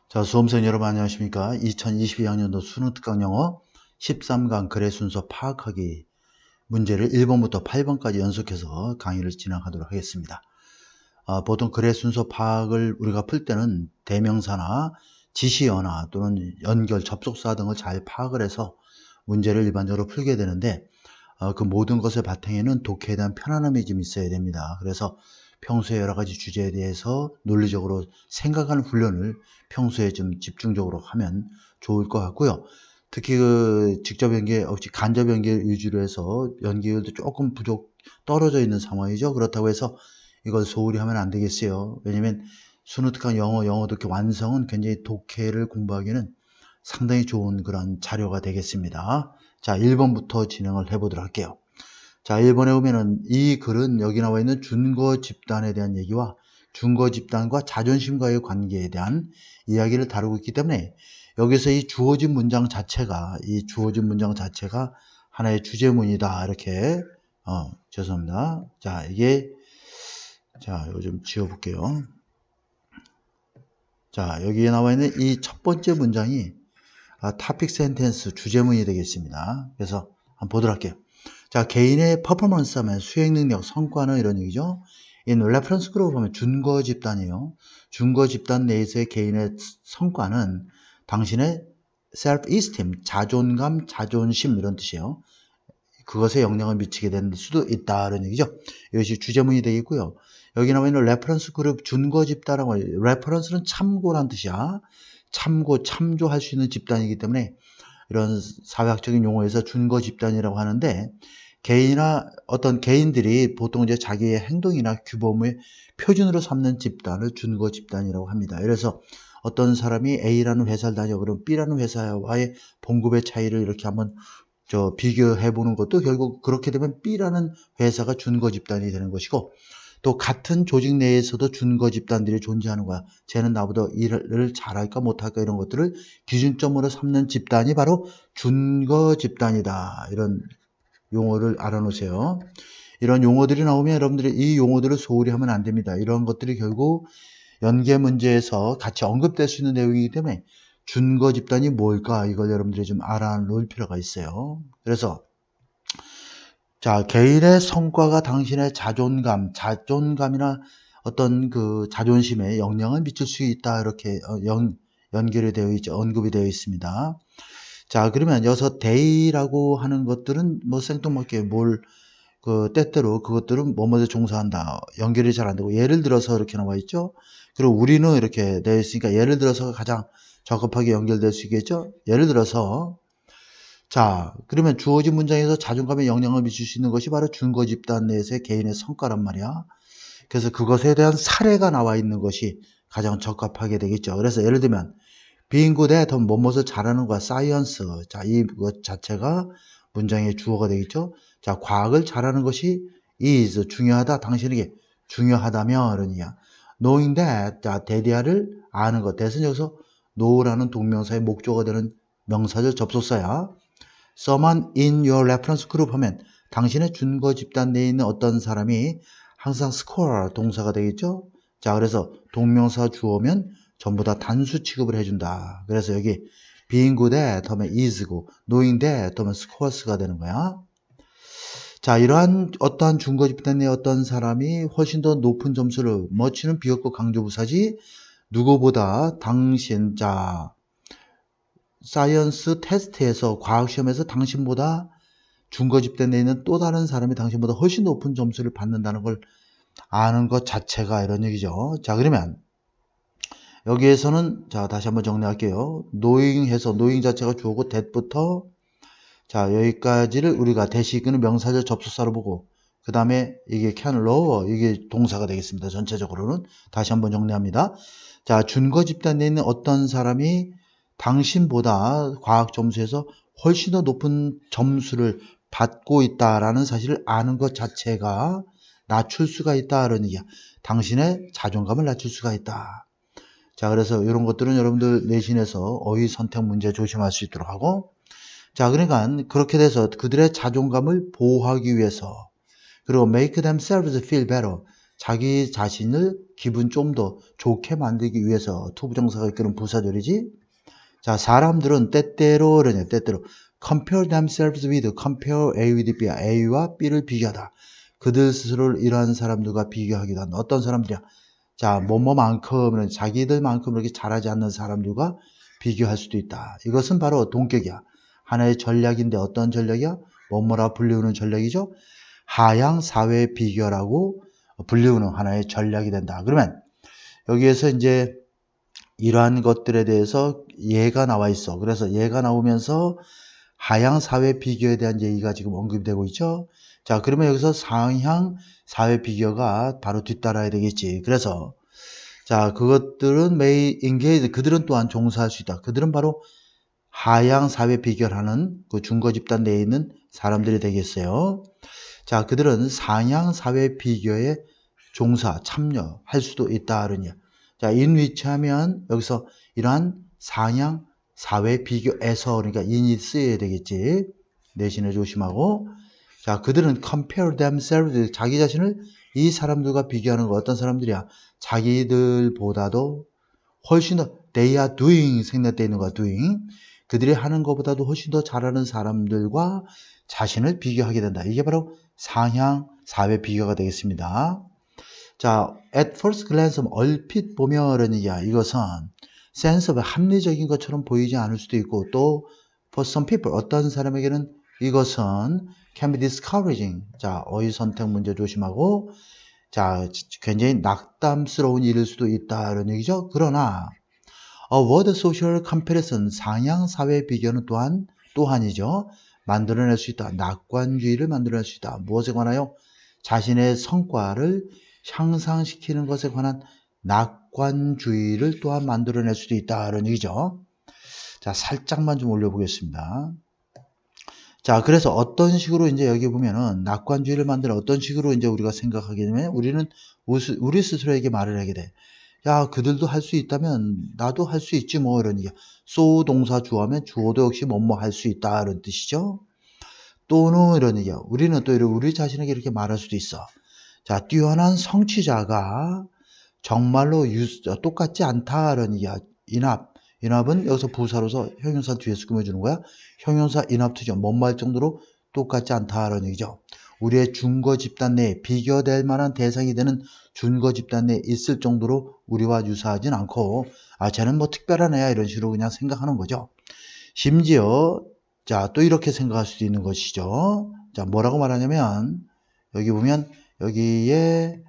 자, 수험생 여러분 안녕하십니까? 2022학년도 수능 특강 영어 13강 글의 순서 파악하기 문제를 1번부터 8번까지 연속해서 강의를 진행하도록 하겠습니다. 보통 글의 순서 파악을 우리가 풀 때는 대명사나 지시어나 또는 연결, 접속사 등을 잘 파악을 해서 문제를 일반적으로 풀게 되는데 그 모든 것의 바탕에는 독해에 대한 편안함이 좀 있어야 됩니다. 그래서 평소에 여러 가지 주제에 대해서 논리적으로 생각하는 훈련을 평소에 좀 집중적으로 하면 좋을 것 같고요. 특히 직접 연계 없이 간접 연계 위주로 해서 연계율도 조금 떨어져 있는 상황이죠. 그렇다고 해서 이걸 소홀히 하면 안 되겠어요. 왜냐면 수능 특강 영어 독해 완성은 굉장히 독해를 공부하기는 상당히 좋은 그런 자료가 되겠습니다. 자, 1번부터 진행을 해보도록 할게요. 자, 1번에 보면은 이 글은 여기 나와 있는 준거 집단에 대한 얘기와 준거 집단과 자존심과의 관계에 대한 이야기를 다루고 있기 때문에 여기서 이 주어진 문장 자체가 하나의 주제문이다. 이렇게 죄송합니다. 자, 이거 좀 지워볼게요. 자, 여기에 나와 있는 이 첫 번째 문장이 토픽 센텐스 주제문이 되겠습니다. 그래서 한번 보도록 할게요. 자, 개인의 퍼포먼스 하면 수행 능력, 성과는 이런 얘기죠. In reference group 하면 준거 집단이에요. 준거 집단 내에서의 개인의 성과는 당신의 self-esteem, 자존감, 자존심 이런 뜻이에요. 그것에 영향을 미치게 될 수도 있다 이런 얘기죠. 이것이 주제문이 되겠고요. 여기 나와 있는 레퍼런스 그룹 준거 집단이라고 해요. 레퍼런스는 참고란 뜻이야. 참조할 수 있는 집단이기 때문에 이런 사회학적인 용어에서 준거 집단이라고 하는데 개인이나 어떤 개인들이 보통 이제 자기의 행동이나 규범의 표준으로 삼는 집단을 준거 집단이라고 합니다. 그래서 어떤 사람이 A라는 회사를 다녀 그럼 B라는 회사와의 봉급의 차이를 이렇게 한번 비교해 보는 것도 결국 그렇게 되면 B라는 회사가 준거 집단이 되는 것이고 또 같은 조직 내에서도 준거 집단들이 존재하는 거야. 쟤는 나보다 일을 잘할까 못할까 이런 것들을 기준점으로 삼는 집단이 바로 준거 집단이다. 이런 용어를 알아놓으세요. 이런 용어들이 나오면 여러분들이 이 용어들을 소홀히 하면 안 됩니다. 이런 것들이 결국 연계 문제에서 같이 언급될 수 있는 내용이기 때문에 준거 집단이 뭘까 이걸 여러분들이 좀 알아놓을 필요가 있어요. 그래서 자, 개인의 성과가 당신의 자존감이나 어떤 그 자존심에 영향을 미칠 수 있다. 이렇게 연결이 되어 있죠. 언급이 되어 있습니다. 자, 그러면 여기서 데이라고 하는 것들은 뭐 생뚱맞게 때때로 그것들은 뭐뭐에 종사한다. 연결이 잘 안 되고 예를 들어서 이렇게 나와 있죠. 그리고 우리는 이렇게 되어 있으니까 예를 들어서 가장 적합하게 연결될 수 있겠죠. 예를 들어서 자, 그러면 주어진 문장에서 자존감에 영향을 미칠 수 있는 것이 바로 준거 집단 내에서의 개인의 성과란 말이야. 그래서 그것에 대한 사례가 나와 있는 것이 가장 적합하게 되겠죠. 그래서 예를 들면 being good at 뭐뭇을 잘하는 거야. science. 자, 이것 자체가 문장의 주어가 되겠죠. 자, 과학을 잘하는 것이 is 중요하다. 당신에게 중요하다며 이런 이야. knowing that 자, 대디아를 아는 것. 대신 여기서 know라는 동명사의 목조가 되는 명사절 접속사야. someone in your reference group 하면 당신의 준거 집단 내에 있는 어떤 사람이 항상 score 동사가 되겠죠. 자, 그래서 동명사 주어면 전부 다 단수 취급을 해준다. 그래서 여기 being good at 하면 is고 knowing that 하면 scores가 되는 거야. 자, 이러한 어떠한 준거 집단 내에 어떤 사람이 훨씬 더 높은 점수를 much는 비었고 강조부사지 누구보다 당신 자 사이언스 테스트에서 과학시험에서 당신보다 준거 집단 내에 있는 또 다른 사람이 당신보다 훨씬 높은 점수를 받는다는 걸 아는 것 자체가 이런 얘기죠. 자, 그러면 여기에서는 자 다시 한번 정리할게요. knowing 자체가 주어고 that부터 자 여기까지를 우리가 대시 이끄는 명사절 접속사로 보고 그 다음에 이게 can lower 이게 동사가 되겠습니다. 전체적으로는 다시 한번 정리합니다. 자, 준거 집단 내에 있는 어떤 사람이 당신보다 과학 점수에서 훨씬 더 높은 점수를 받고 있다라는 사실을 아는 것 자체가 낮출 수가 있다라는 얘기야. 당신의 자존감을 낮출 수가 있다. 자, 그래서 이런 것들은 여러분들 내신에서 어휘 선택 문제 조심할 수 있도록 하고 자, 그러니까 그렇게 돼서 그들의 자존감을 보호하기 위해서 그리고 make themselves feel better 자기 자신을 기분 좀 더 좋게 만들기 위해서 투부정사가 이끄는 부사절이지. 자, 사람들은 때때로 그러냐, 때때로 compare themselves with, compare A with B야. A와 B를 비교하다. 그들 스스로를 이러한 사람들과 비교하기도 한다. 어떤 사람들이야? 자, 뭐뭐만큼은 자기들만큼 이렇게 잘하지 않는 사람들과 비교할 수도 있다. 이것은 바로 동격이야. 하나의 전략인데 어떤 전략이야? 뭐뭐라 불리우는 전략이죠. 하향 사회 비교라고 불리우는 하나의 전략이 된다. 그러면 여기에서 이제 이러한 것들에 대해서 예가 나와 있어. 그래서 예가 나오면서 하향 사회 비교에 대한 얘기가 지금 언급이 되고 있죠. 자, 그러면 여기서 상향 사회 비교가 바로 뒤따라야 되겠지. 그래서 자, 그것들은 may engage, 그들은 또한 종사할 수 있다. 그들은 바로 하향 사회 비교를 하는 그 중거 집단 내에 있는 사람들이 되겠어요. 자, 그들은 상향 사회 비교에 종사, 참여할 수도 있다. 그러냐. 자, in which 하면 여기서 이러한 상향 사회 비교에서 그러니까 in이 쓰여야 되겠지. 내신을 조심하고. 자, 그들은 compare themselves, 자기 자신을 이 사람들과 비교하는 거 어떤 사람들이야? 자기들보다도 훨씬 더 they are doing 생략되어 있는 거야. doing. 그들이 하는 것보다도 훨씬 더 잘하는 사람들과 자신을 비교하게 된다. 이게 바로 상향 사회 비교가 되겠습니다. 자, at first glance 얼핏 보면은 이것은 sense of 합리적인 것처럼 보이지 않을 수도 있고 또 for some people 어떤 사람에게는 이것은 can be discouraging. 자, 어휘 선택 문제 조심하고 자, 굉장히 낙담스러운 일일 수도 있다 이런 얘기죠. 그러나 word social comparison 상향 사회 비교는 또한이죠. 만들어낼 수 있다. 낙관주의를 만들어낼 수 있다. 무엇에 관하여? 자신의 성과를 향상시키는 것에 관한 낙관주의를 또한 만들어낼 수도 있다. 이런 얘기죠. 자, 살짝만 좀 올려보겠습니다. 자, 그래서 어떤 식으로 이제 여기 보면은 낙관주의를 만드는 어떤 식으로 이제 우리가 생각하게 되면 우리는 우리 스스로에게 말을 하게 돼. 야, 그들도 할 수 있다면 나도 할 수 있지 뭐 이런 얘기야. so 동사 주어하면 주어도 역시 뭐뭐 할 수 있다 이런 뜻이죠. 또는 이런 얘기야. 우리는 또 우리 자신에게 이렇게 말할 수도 있어. 자, 뛰어난 성취자가 정말로 똑같지 않다 이런 얘기야. 인합은 여기서 부사로서 형용사 뒤에서 꾸며주는 거야. 형용사 인합투죠. 뭔 말 정도로 똑같지 않다 이런 얘기죠. 우리의 준거 집단 내에 비교될 만한 대상이 되는 준거 집단 내에 있을 정도로 우리와 유사하진 않고 쟤는 뭐 특별한 애야 이런 식으로 그냥 생각하는 거죠. 심지어 자, 또 이렇게 생각할 수도 있는 것이죠. 자, 뭐라고 말하냐면 여기 보면 여기에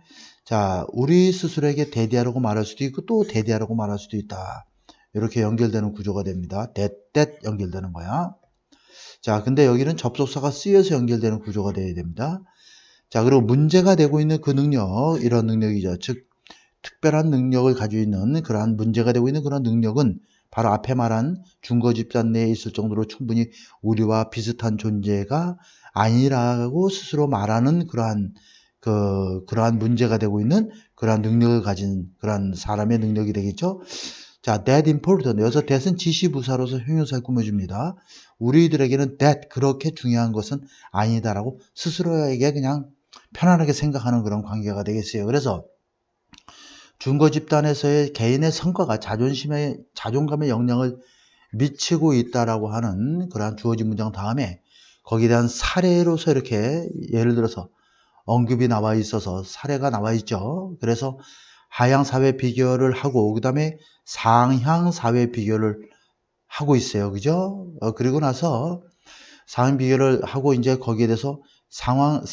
자, 우리 스스로에게 대대하라고 말할 수도 있고 또 대대하라고 말할 수도 있다. 이렇게 연결되는 구조가 됩니다. that 연결되는 거야. 자, 근데 여기는 접속사가 쓰여서 연결되는 구조가 돼야 됩니다. 자, 그리고 문제가 되고 있는 그 능력, 이런 능력이죠. 즉, 특별한 능력을 가지고 있는 그러한 문제가 되고 있는 그런 능력은 바로 앞에 말한 준거 집단 내에 있을 정도로 충분히 우리와 비슷한 존재가 아니라고 스스로 말하는 그러한 문제가 되고 있는 그러한 능력을 가진 그러한 사람의 능력이 되겠죠. 자, that important. 여기서 that은 지시부사로서 형용사를 꾸며줍니다. 우리들에게는 that, 그렇게 중요한 것은 아니다라고 스스로에게 그냥 편안하게 생각하는 그런 관계가 되겠어요. 그래서 준거 집단에서의 개인의 성과가 자존감에 영향을 미치고 있다라고 하는 그러한 주어진 문장 다음에 거기에 대한 사례로서 이렇게 예를 들어서 언급이 나와 있어서 사례가 나와 있죠. 그래서 하향 사회 비교를 하고 그 다음에 상향 사회 비교를 하고 있어요. 그죠? 그리고 나서 상향 비교를 하고 이제 거기에 대해서 상향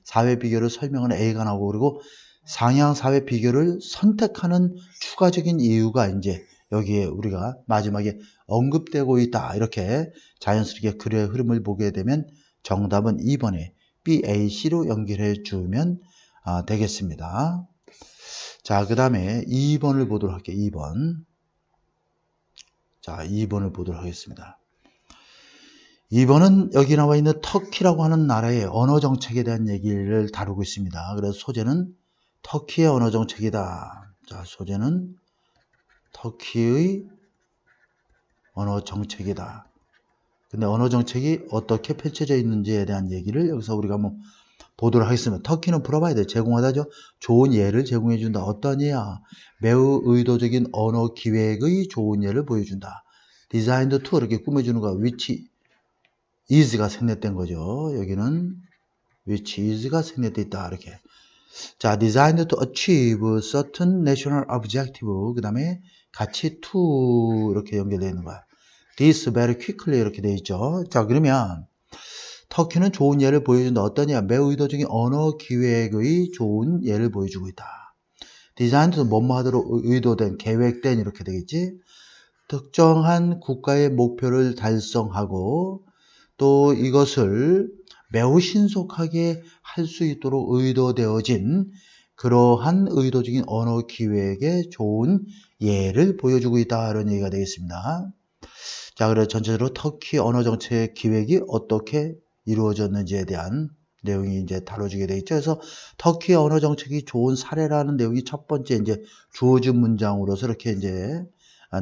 사회 비교를 설명하는 A가 나오고 그리고 상향 사회 비교를 선택하는 추가적인 이유가 이제 여기에 우리가 마지막에 언급되고 있다. 이렇게 자연스럽게 글의 흐름을 보게 되면 정답은 2번에 BAC로 연결해 주면 되겠습니다. 자, 그 다음에 2번을 보도록 할게요. 2번. 자, 2번을 보도록 하겠습니다. 2번은 여기 나와 있는 터키라고 하는 나라의 언어 정책에 대한 얘기를 다루고 있습니다. 그래서 소재는 터키의 언어 정책이다. 자, 소재는 터키의 언어 정책이다. 근데 언어 정책이 어떻게 펼쳐져 있는지에 대한 얘기를 여기서 우리가 한번 보도록 하겠습니다. 터키는 프로바이드 제공하다죠. 좋은 예를 제공해 준다. 어떤 예야? 매우 의도적인 언어 기획의 좋은 예를 보여준다. 디자인드 투 이렇게 꾸며주는 거 which is가 생략된 거죠. 여기는 which is가 생략돼 있다. 이렇게. 자, designed to achieve certain national objective. 그 다음에 같이 to 이렇게 연결되어 있는 거야. This very quickly 이렇게 되어 있죠. 자, 그러면 터키는 좋은 예를 보여준다. 어떤 예? 매우 의도적인 언어 기획의 좋은 예를 보여주고 있다. designed도 뭐뭐 하도록 의도된, 계획된 이렇게 되겠지. 특정한 국가의 목표를 달성하고 또 이것을 매우 신속하게 할 수 있도록 의도되어진 그러한 의도적인 언어 기획의 좋은 예를 보여주고 있다. 이런 얘기가 되겠습니다. 자, 그래서 전체적으로 터키 언어 정책 기획이 어떻게 이루어졌는지에 대한 내용이 이제 다뤄지게 되어 있죠. 그래서 터키 언어 정책이 좋은 사례라는 내용이 첫 번째 이제 주어진 문장으로서 이렇게 이제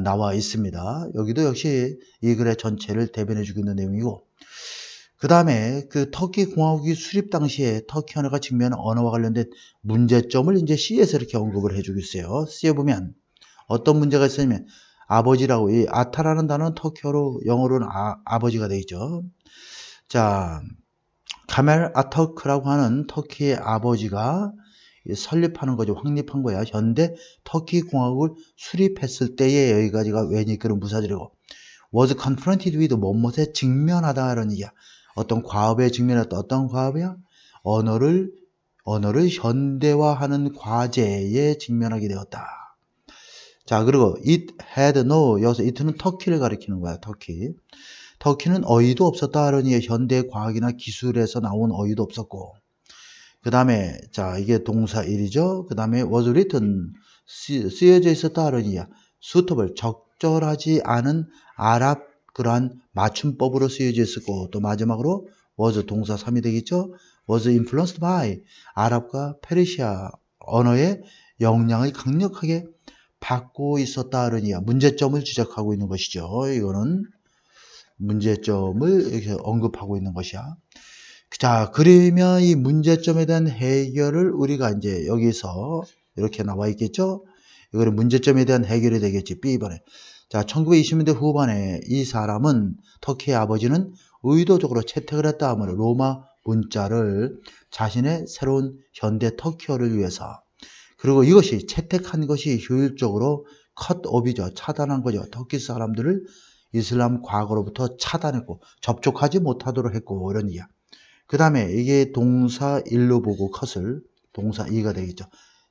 나와 있습니다. 여기도 역시 이 글의 전체를 대변해 주고 있는 내용이고, 그 다음에 그 터키 공화국이 수립 당시에 터키 언어가 직면한 언어와 관련된 문제점을 이제 C에서 이렇게 언급을 해주고 있어요. C에 보면 어떤 문제가 있으냐면 아버지라고, 이 아타라는 단어는 터키어로 영어로는 아버지가 되죠. 자, 카멜 아타크라고 하는 터키의 아버지가 설립하는 거죠. 확립한 거야. 현대 터키 공화국을 수립했을 때의 여기까지가 왠이 그런 부사들이고, was confronted with 뭐뭐에 직면하다 이런 얘기야. 어떤 과업에 직면했다. 어떤 과업이야? 언어를 현대화하는 과제에 직면하게 되었다. 자, 그리고 it had no, 여기서 it는 터키를 가리키는 거야. 터키는 어휘도 없었다. 그러니 현대 과학이나 기술에서 나온 어휘도 없었고, 그 다음에 자, 이게 동사 1이죠. 그 다음에 was written, 쓰여져 있었다. 그러니 suitable, 적절하지 않은 아랍 그러한 맞춤법으로 쓰여져 있었고, 또 마지막으로 was 동사 3이 되겠죠. was influenced by, 아랍과 페르시아 언어의 영향을 강력하게 받고 있었다. 그러니 문제점을 지적하고 있는 것이죠. 이거는 문제점을 이렇게 언급하고 있는 것이야. 자, 그러면 이 문제점에 대한 해결을 우리가 이제 여기서 이렇게 나와 있겠죠? 이거는 문제점에 대한 해결이 되겠지. B번에. 자, 1920년대 후반에 이 사람은, 터키의 아버지는 의도적으로 채택을 했다 하면 로마 문자를 자신의 새로운 현대 터키어를 위해서, 그리고 이것이 채택한 것이 효율적으로 컷옵이죠. 차단한 거죠. 터키 사람들을 이슬람 과거로부터 차단했고 접촉하지 못하도록 했고, 이런 이야. 그 다음에 이게 동사 1로 보고 컷을 동사 2가 되겠죠.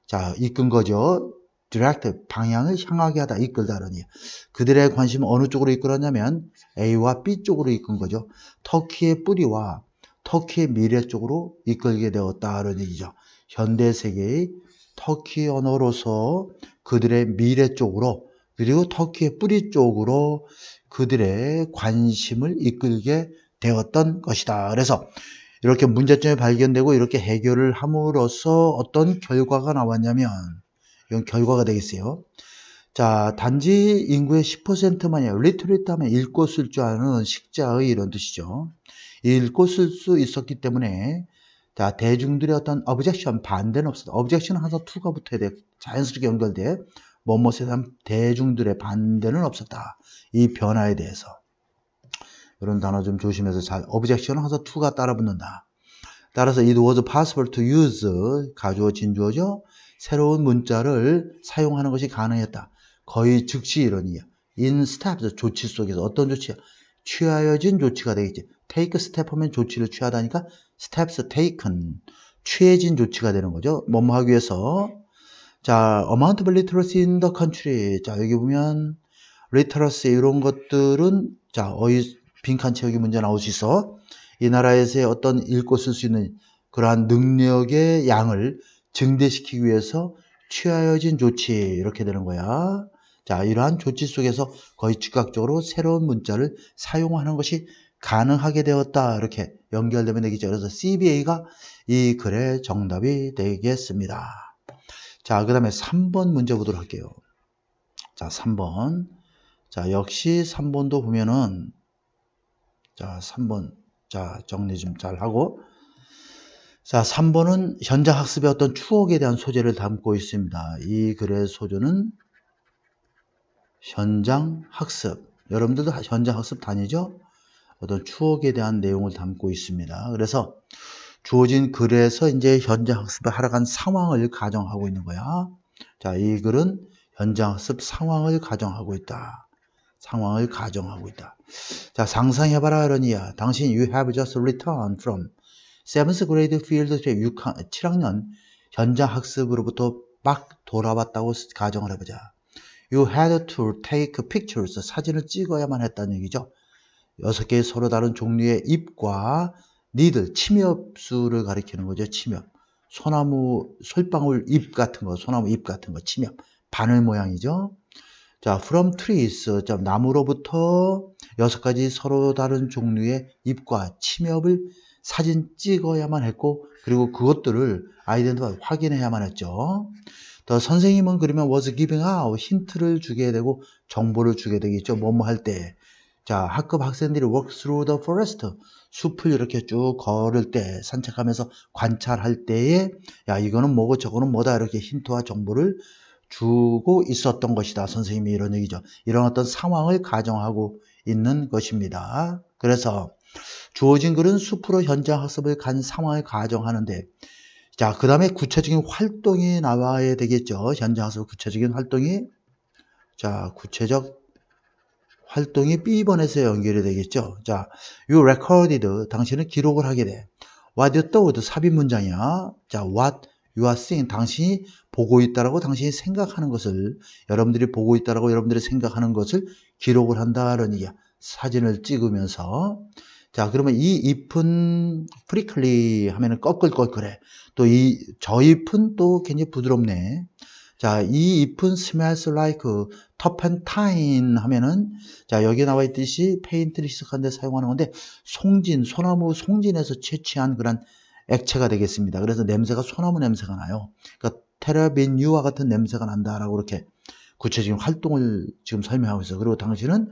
자, 이끈 거죠. direct, 방향을 향하게 하다, 이끌다. 그러니 그들의 관심은 어느 쪽으로 이끌었냐면 A와 B 쪽으로 이끈 거죠. 터키의 뿌리와 터키의 미래 쪽으로 이끌게 되었다. 그런 얘기죠. 현대 세계의 터키 언어로서 그들의 미래 쪽으로, 그리고 터키의 뿌리 쪽으로 그들의 관심을 이끌게 되었던 것이다. 그래서 이렇게 문제점이 발견되고 이렇게 해결을 함으로써 어떤 결과가 나왔냐면, 이건 결과가 되겠어요. 자, 단지 인구의 10%만이 리터레이트 하면 읽고 쓸 줄 아는 식자의 이런 뜻이죠. 읽고 쓸 수 있었기 때문에, 자, 대중들의 어떤 objection, 반대는 없었다. objection은 항상 to가 붙어야 돼. 자연스럽게 연결돼. 뭐뭐에 대한 대중들의 반대는 없었다. 이 변화에 대해서. 이런 단어 좀 조심해서 잘, objection은 항상 to가 따라 붙는다. 따라서 it was possible to use, 가주어 진주어죠. 새로운 문자를 사용하는 것이 가능했다. 거의 즉시 이런 이야. in steps, 조치 속에서. 어떤 조치야? 취하여진 조치가 되겠지. take step 하면 조치를 취하다니까 steps taken, 취해진 조치가 되는 거죠. 뭐뭐 하기 위해서. 자, amount of literacy in the country. 자, 여기 보면 literacy 이런 것들은, 자, 어휘 빈칸 채우기 문제 나올 수 있어. 이 나라에서의 어떤 읽고 쓸 수 있는 그러한 능력의 양을 증대시키기 위해서 취하여진 조치, 이렇게 되는 거야. 자, 이러한 조치 속에서 거의 즉각적으로 새로운 문자를 사용하는 것이 가능하게 되었다. 이렇게 연결되면 되겠죠. 그래서 CBA가 이 글의 정답이 되겠습니다. 자, 그 다음에 3번 문제 보도록 할게요. 자, 3번. 자, 역시 3번도 보면은, 자, 3번. 자, 정리 좀 잘 하고. 자, 3번은 현장 학습의 어떤 추억에 대한 소재를 담고 있습니다. 이 글의 소재는 현장 학습. 여러분들도 현장 학습 다니죠? 어떤 추억에 대한 내용을 담고 있습니다. 그래서 주어진 글에서 이제 현장 학습을 하러 간 상황을 가정하고 있는 거야. 자, 이 글은 현장 학습 상황을 가정하고 있다. 상황을 가정하고 있다. 자, 상상해봐라 이러니야. 당신 you have just returned from 7th grade field trip 7학년 현장 학습으로부터 막 돌아왔다고 가정을 해보자. You had to take pictures. 사진을 찍어야만 했다는 얘기죠. 6개의 서로 다른 종류의 잎과 니들, 침엽수를 가리키는 거죠. 침엽. 소나무, 솔방울 잎 같은 거, 소나무 잎 같은 거, 침엽. 바늘 모양이죠. 자, from trees, 나무로부터 6가지 서로 다른 종류의 잎과 침엽을 사진 찍어야만 했고, 그리고 그것들을 아이덴티파이 확인해야만 했죠. 더 선생님은 그러면 was giving out 힌트를 주게 되고 정보를 주게 되겠죠. 뭐뭐 할 때. 자, 학급 학생들이 walk through the forest 숲을 이렇게 쭉 걸을 때 산책하면서 관찰할 때에 야, 이거는 뭐고 저거는 뭐다 이렇게 힌트와 정보를 주고 있었던 것이다. 선생님이 이런 얘기죠. 이런 어떤 상황을 가정하고 있는 것입니다. 그래서 주어진 글은 숲으로 현장 학습을 간 상황을 가정하는데 자, 그 다음에 구체적인 활동이 나와야 되겠죠. 현장 학습 구체적인 활동이 자, 구체적 활동이 B번에서 연결이 되겠죠. 자, you recorded 당신은 기록을 하게 돼. What you thought 삽입 문장이야. 자, what you are seeing 당신이 보고 있다라고 당신이 생각하는 것을 여러분들이 보고 있다라고 여러분들이 생각하는 것을 기록을 한다는 얘기야. 사진을 찍으면서 자, 그러면 이 잎은 prickly 하면은 꺼끌꺼끌해. 또 저 잎은 또 굉장히 부드럽네. 자, 이 잎은 smells like turpentine 하면은 자, 여기 나와 있듯이 페인트를 희석하는 데 사용하는 건데 송진, 소나무 송진에서 채취한 그런 액체가 되겠습니다. 그래서 냄새가 소나무 냄새가 나요. 그러니까 테라빈유와 같은 냄새가 난다라고 이렇게 구체적인 활동을 지금 설명하고 있어요. 그리고 당신은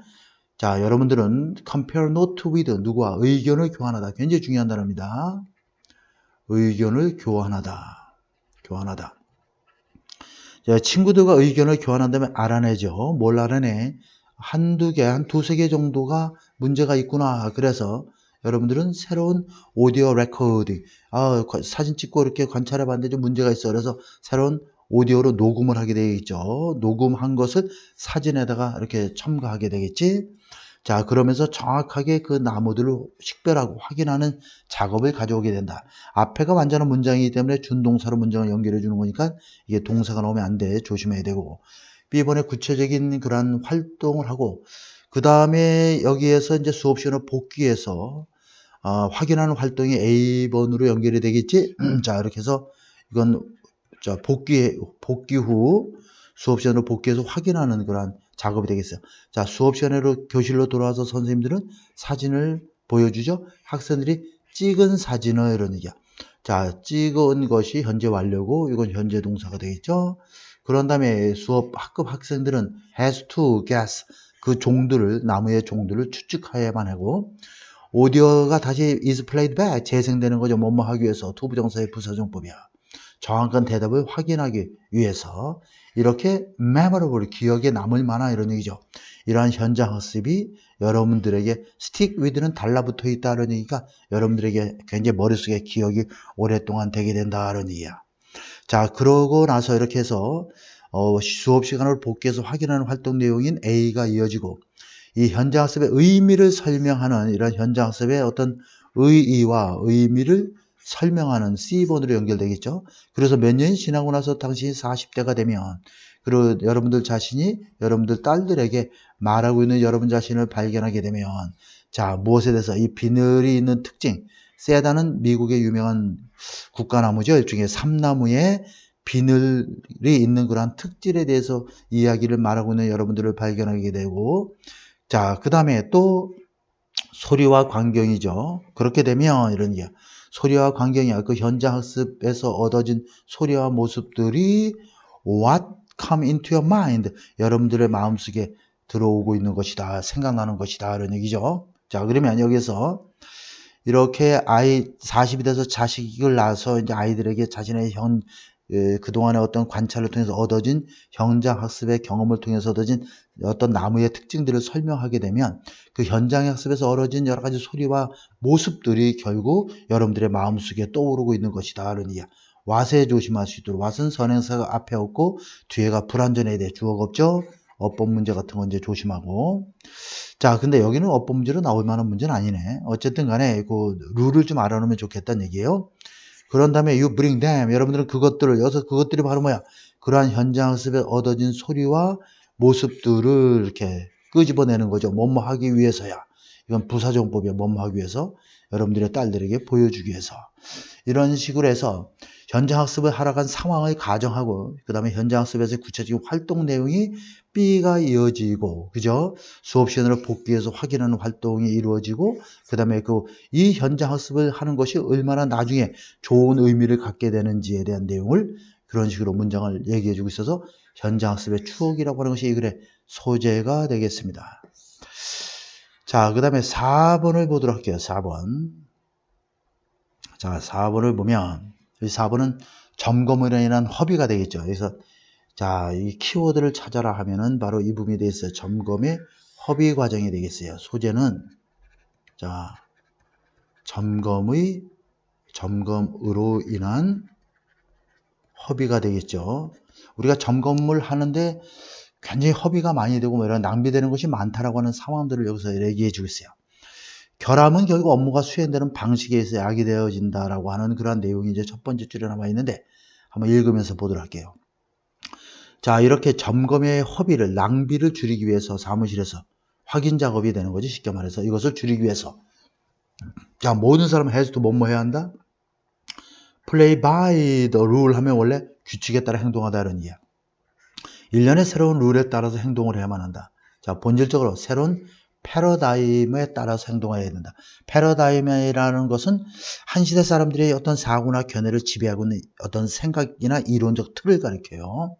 자, 여러분들은 compare note with 누구와 의견을 교환하다. 굉장히 중요한 단어입니다. 의견을 교환하다. 교환하다. 자, 친구들과 의견을 교환한다면 알아내죠. 뭘 알아내? 한두 개, 한 두세 개 정도가 문제가 있구나. 그래서 여러분들은 새로운 오디오 레코드, 사진 찍고 이렇게 관찰해 봤는데 좀 문제가 있어. 그래서 새로운 오디오로 녹음을 하게 되겠죠. 녹음한 것을 사진에다가 이렇게 첨가하게 되겠지. 자, 그러면서 정확하게 그 나무들을 식별하고 확인하는 작업을 가져오게 된다. 앞에가 완전한 문장이기 때문에 준동사로 문장을 연결해 주는 거니까 이게 동사가 나오면 안 돼. 조심해야 되고. B번에 구체적인 그런 활동을 하고, 그 다음에 여기에서 이제 수업 시간을 복귀해서 확인하는 활동이 A번으로 연결이 되겠지? 자, 이렇게 해서 이건 자, 복귀 후 수업 시간으로 복귀해서 확인하는 그런 작업이 되겠어요. 자, 수업 시간으로 교실로 돌아와서 선생님들은 사진을 보여주죠. 학생들이 찍은 사진을 이런 얘기야. 자, 찍은 것이 현재 완료고 이건 현재 동사가 되겠죠. 그런 다음에 학급 학생들은 has to guess 그 종들을 나무의 종들을 추측해야만 하고 오디오가 다시 is played back 재생되는 거죠. 뭐뭐 하기 위해서 투부정사의 부사정법이야. 정확한 대답을 확인하기 위해서 이렇게 memorable 기억에 남을 만한 이런 얘기죠. 이러한 현장 학습이 여러분들에게 stick with는 달라붙어 있다는 얘기가 여러분들에게 굉장히 머릿속에 기억이 오랫동안 되게 된다는 얘기야. 자, 그러고 나서 이렇게 해서 수업 시간을 복귀해서 확인하는 활동 내용인 A가 이어지고 이 현장 학습의 의미를 설명하는 이런 현장 학습의 어떤 의의와 의미를 설명하는 C번으로 연결되겠죠. 그래서 몇 년이 지나고 나서 당신이 40대가 되면 그리고 여러분들 자신이 여러분들 딸들에게 말하고 있는 여러분 자신을 발견하게 되면 자, 무엇에 대해서 이 비늘이 있는 특징 세다는 미국의 유명한 국가나무죠. 일종의 삼나무에 비늘이 있는 그러한 특질에 대해서 이야기를 말하고 있는 여러분들을 발견하게 되고 자, 그 다음에 또 소리와 광경이죠. 그렇게 되면 이런 게 소리와 광경이야. 그 현장 학습에서 얻어진 소리와 모습들이 what come into your mind 여러분들의 마음속에 들어오고 있는 것이다. 생각나는 것이다. 이런 얘기죠. 자, 그러면 여기서 이렇게 40이 돼서 자식을 낳아서 이제 아이들에게 자신의 그동안의 어떤 관찰을 통해서 얻어진 현장학습의 경험을 통해서 얻어진 어떤 나무의 특징들을 설명하게 되면 그 현장학습에서 얻어진 여러 가지 소리와 모습들이 결국 여러분들의 마음속에 떠오르고 있는 것이다. 라는 이야. 왓에 조심할 수 있도록. 왓은 선행사가 앞에 없고 뒤에가 불완전해야 돼. 주어가 없죠? 어법 문제 같은 건 이제 조심하고. 자, 근데 여기는 어법 문제로 나올 만한 문제는 아니네. 어쨌든 간에 그 룰을 좀 알아놓으면 좋겠다는 얘기예요. 그런 다음에 you bring them. 여러분들은 그것들을, 여기서 그것들이 바로 뭐야? 그러한 현장학습에 얻어진 소리와 모습들을 이렇게 끄집어내는 거죠. 뭐뭐 하기 위해서야. 이건 부사정법이야. 뭐뭐 하기 위해서. 여러분들의 딸들에게 보여주기 위해서. 이런 식으로 해서 현장학습을 하러 간 상황을 가정하고 그 다음에 현장학습에서 구체적인 활동 내용이 B가 이어지고 그죠? 수업 시간으로 복귀해서 확인하는 활동이 이루어지고 그 다음에 이 현장학습을 하는 것이 얼마나 나중에 좋은 의미를 갖게 되는지에 대한 내용을 그런 식으로 문장을 얘기해 주고 있어서 현장학습의 추억이라고 하는 것이 그래 소재가 되겠습니다. 자, 그 다음에 4번을 보도록 할게요. 4번. 자, 4번을 보면 이 4번은 점검으로 인한 허비가 되겠죠. 그래서 자, 이 키워드를 찾아라 하면은 바로 이 부분이 되어 있어요. 점검의 허비 과정이 되겠어요. 소재는 자, 점검으로 인한 허비가 되겠죠. 우리가 점검을 하는데 굉장히 허비가 많이 되고 뭐 이런 낭비되는 것이 많다라고 하는 상황들을 여기서 얘기해 주고 있어요. 결함은 결국 업무가 수행되는 방식에 의해서 야기되어진다라고 하는 그런 내용이 이제 첫 번째 줄에 남아 있는데 한번 읽으면서 보도록 할게요. 자, 이렇게 점검의 허비를, 낭비를 줄이기 위해서 사무실에서 확인 작업이 되는 거지. 쉽게 말해서 이것을 줄이기 위해서. 자, 모든 사람은 has to 뭐뭐 해야 한다? play by the rule 하면 원래 규칙에 따라 행동하다는 이야. 1년의 새로운 룰에 따라서 행동을 해야만 한다. 자, 본질적으로 새로운 패러다임에 따라서 행동해야 된다. 패러다임이라는 것은 한 시대 사람들의 어떤 사고나 견해를 지배하고 있는 어떤 생각이나 이론적 틀을 가리켜요.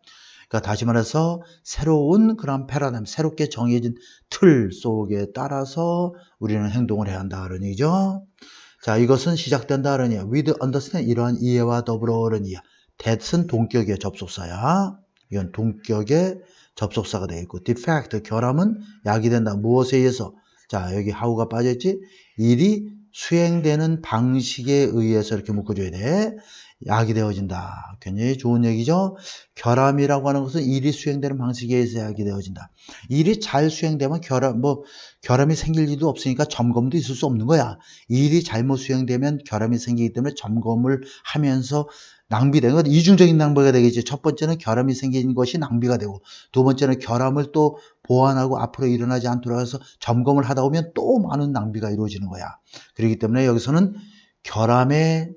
그러니까 다시 말해서 새로운 그런 패러다임, 새롭게 정해진 틀 속에 따라서 우리는 행동을 해야 한다는 얘기죠. 자, 이것은 시작된다는 얘기야. with understand, 이러한 이해와 더불어는 이야. that은 동격의 접속사야. 이건 동격의 접속사가 되겠고, defect, 결함은 야기된다. 무엇에 의해서? 자, 여기 how가 빠졌지? 일이 수행되는 방식에 의해서 이렇게 묶어줘야 돼. 야기되어진다. 굉장히 좋은 얘기죠. 결함이라고 하는 것은 일이 수행되는 방식에 의해서 야기되어진다. 일이 잘 수행되면 결함이 생길 일도 없으니까 점검도 있을 수 없는 거야. 일이 잘못 수행되면 결함이 생기기 때문에 점검을 하면서 낭비되는 건 이중적인 낭비가 되겠지. 첫 번째는 결함이 생긴 것이 낭비가 되고 두 번째는 결함을 또 보완하고 앞으로 일어나지 않도록 해서 점검을 하다 보면 또 많은 낭비가 이루어지는 거야. 그렇기 때문에 여기서는 결함으로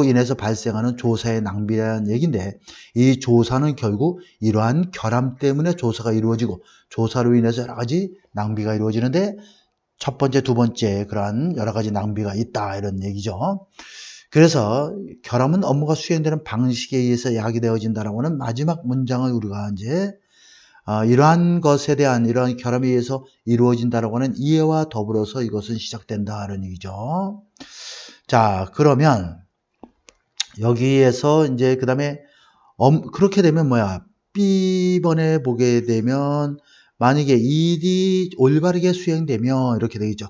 인해서 발생하는 조사의 낭비라는 얘기인데 이 조사는 결국 이러한 결함 때문에 조사가 이루어지고 조사로 인해서 여러 가지 낭비가 이루어지는데 첫 번째, 두 번째 그러한 여러 가지 낭비가 있다 이런 얘기죠. 그래서 결함은 업무가 수행되는 방식에 의해서 야기되어진다라고 하는 마지막 문장을 우리가 이제 이러한 것에 대한 이러한 결함에 의해서 이루어진다라고 하는 이해와 더불어서 이것은 시작된다는 얘기죠. 자, 그러면 여기에서 이제 그 다음에 그렇게 되면 뭐야? B번에 보게 되면 만약에 일이 올바르게 수행되면 이렇게 되겠죠.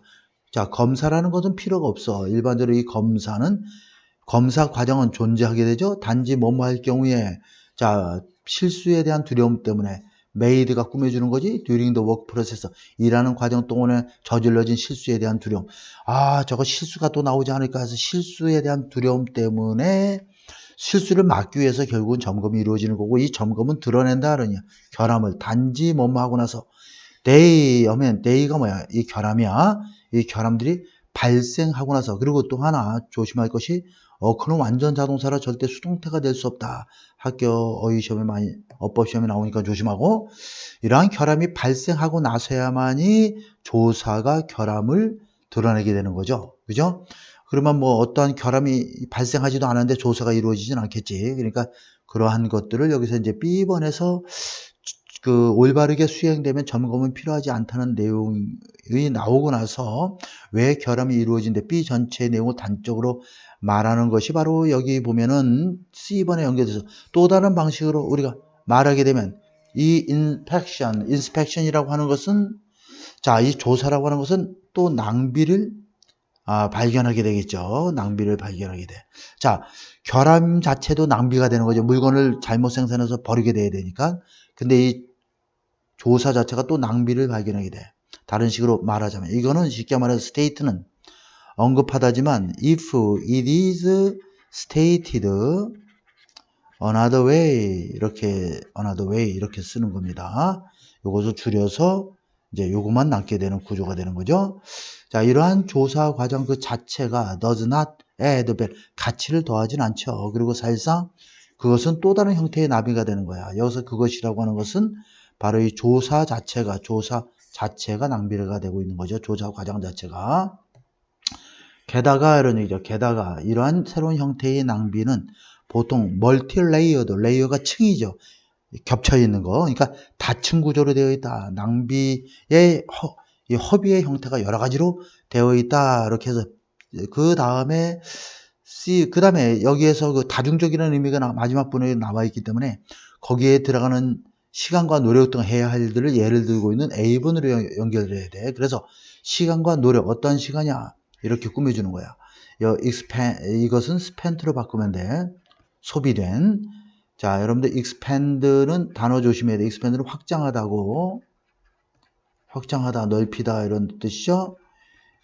자, 검사라는 것은 필요가 없어. 일반적으로 이 검사 과정은 존재하게 되죠. 단지 뭐뭐 할 경우에 자, 실수에 대한 두려움 때문에 메이드가 꾸며주는 거지. during the work process. 일하는 과정 동안에 저질러진 실수에 대한 두려움. 아, 저거 실수가 또 나오지 않을까 해서 실수에 대한 두려움 때문에 실수를 막기 위해서 결국은 점검이 이루어지는 거고 이 점검은 드러낸다 그러냐. 결함을 단지 뭐뭐 하고 나서 day 하면 day가 뭐야? 이 결함이야. 이 결함들이 발생하고 나서 그리고 또 하나 조심할 것이 그는 완전 자동사라 절대 수동태가 될 수 없다. 학교 어휘 시험에 많이 어법 시험에 나오니까 조심하고 이러한 결함이 발생하고 나서야만이 조사가 결함을 드러내게 되는 거죠. 그죠? 그러면 뭐 어떠한 결함이 발생하지도 않았는데 조사가 이루어지진 않겠지. 그러니까 그러한 것들을 여기서 이제 B번에서 그 올바르게 수행되면 점검은 필요하지 않다는 내용이 나오고 나서 왜 결함이 이루어진데 B 전체의 내용을 단적으로 말하는 것이 바로 여기 보면은 C번에 연결돼서 또 다른 방식으로 우리가 말하게 되면 이 인스펙션이라고 하는 것은 자, 이 조사라고 하는 것은 또 낭비를 발견하게 되겠죠. 낭비를 발견하게 돼. 자, 결함 자체도 낭비가 되는 거죠. 물건을 잘못 생산해서 버리게 돼야 되니까. 근데 이 조사 자체가 또 낭비를 발견하게 돼. 다른 식으로 말하자면 이거는 쉽게 말해서 state는 언급하다지만 if it is stated another way 이렇게 쓰는 겁니다. 이것을 줄여서 이제 요것만 남게 되는 구조가 되는 거죠. 자, 이러한 조사 과정 그 자체가 does not add value, 가치를 더하진 않죠. 그리고 사실상 그것은 또 다른 형태의 낭비가 되는 거야. 여기서 그것이라고 하는 것은 바로 이 조사 자체가 낭비가 되고 있는 거죠. 조사 과정 자체가. 게다가 이런 얘기죠. 게다가 이러한 새로운 형태의 낭비는 보통 멀티 레이어가 층이죠. 겹쳐 있는 거. 그러니까 다층 구조로 되어 있다. 낭비의 이 허비의 형태가 여러 가지로 되어 있다. 이렇게 해서 그 다음에 여기에서 그 다중적이라는 의미가 마지막 부분에 나와 있기 때문에 거기에 들어가는 시간과 노력 등 해야 할 일들을 예를 들고 있는 A분으로 연결해야 돼. 그래서 시간과 노력, 어떤 시간이야? 이렇게 꾸며주는 거야. 이것은 spent로 바꾸면 돼. 소비된. 자, 여러분들 expand는 단어 조심해야 돼. expand는 확장하다, 넓히다 이런 뜻이죠.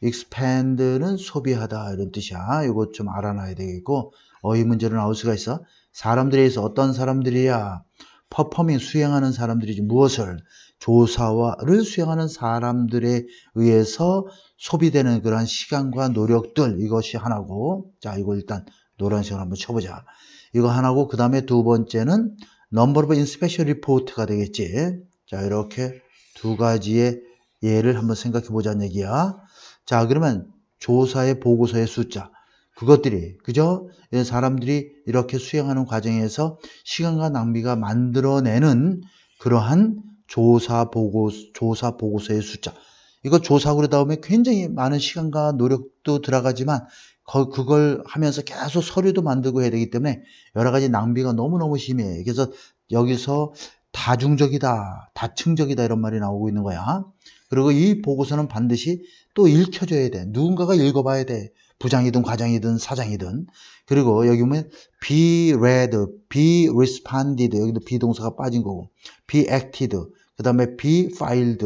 expand는 소비하다 이런 뜻이야. 이것 좀 알아놔야 되겠고 어휘 문제로 나올 수가 있어. 사람들에서 어떤 사람들이야? 퍼포밍 수행하는 사람들이지. 무엇을? 조사를 수행하는 사람들에 의해서 소비되는 그러한 시간과 노력들, 이것이 하나고. 자, 이거 일단 노란색으로 한번 쳐보자. 이거 하나고, 그 다음에 두 번째는 number of inspection report가 되겠지. 자, 이렇게 두 가지의 예를 한번 생각해 보자는 얘기야. 자, 그러면 조사의 보고서의 숫자, 그것들이, 그죠? 사람들이 이렇게 수행하는 과정에서 시간과 낭비가 만들어내는 그러한 조사 보고서의 숫자. 이거 조사 그러다 보면 굉장히 많은 시간과 노력도 들어가지만 그걸 하면서 계속 서류도 만들고 해야 되기 때문에 여러 가지 낭비가 너무너무 심해. 그래서 여기서 다층적이다 이런 말이 나오고 있는 거야. 그리고 이 보고서는 반드시 또 읽혀줘야 돼. 누군가가 읽어봐야 돼. 부장이든 과장이든 사장이든. 그리고 여기 보면 be read, be responded, 여기도 비동사가 빠진 거고, be acted, 그 다음에 be filed,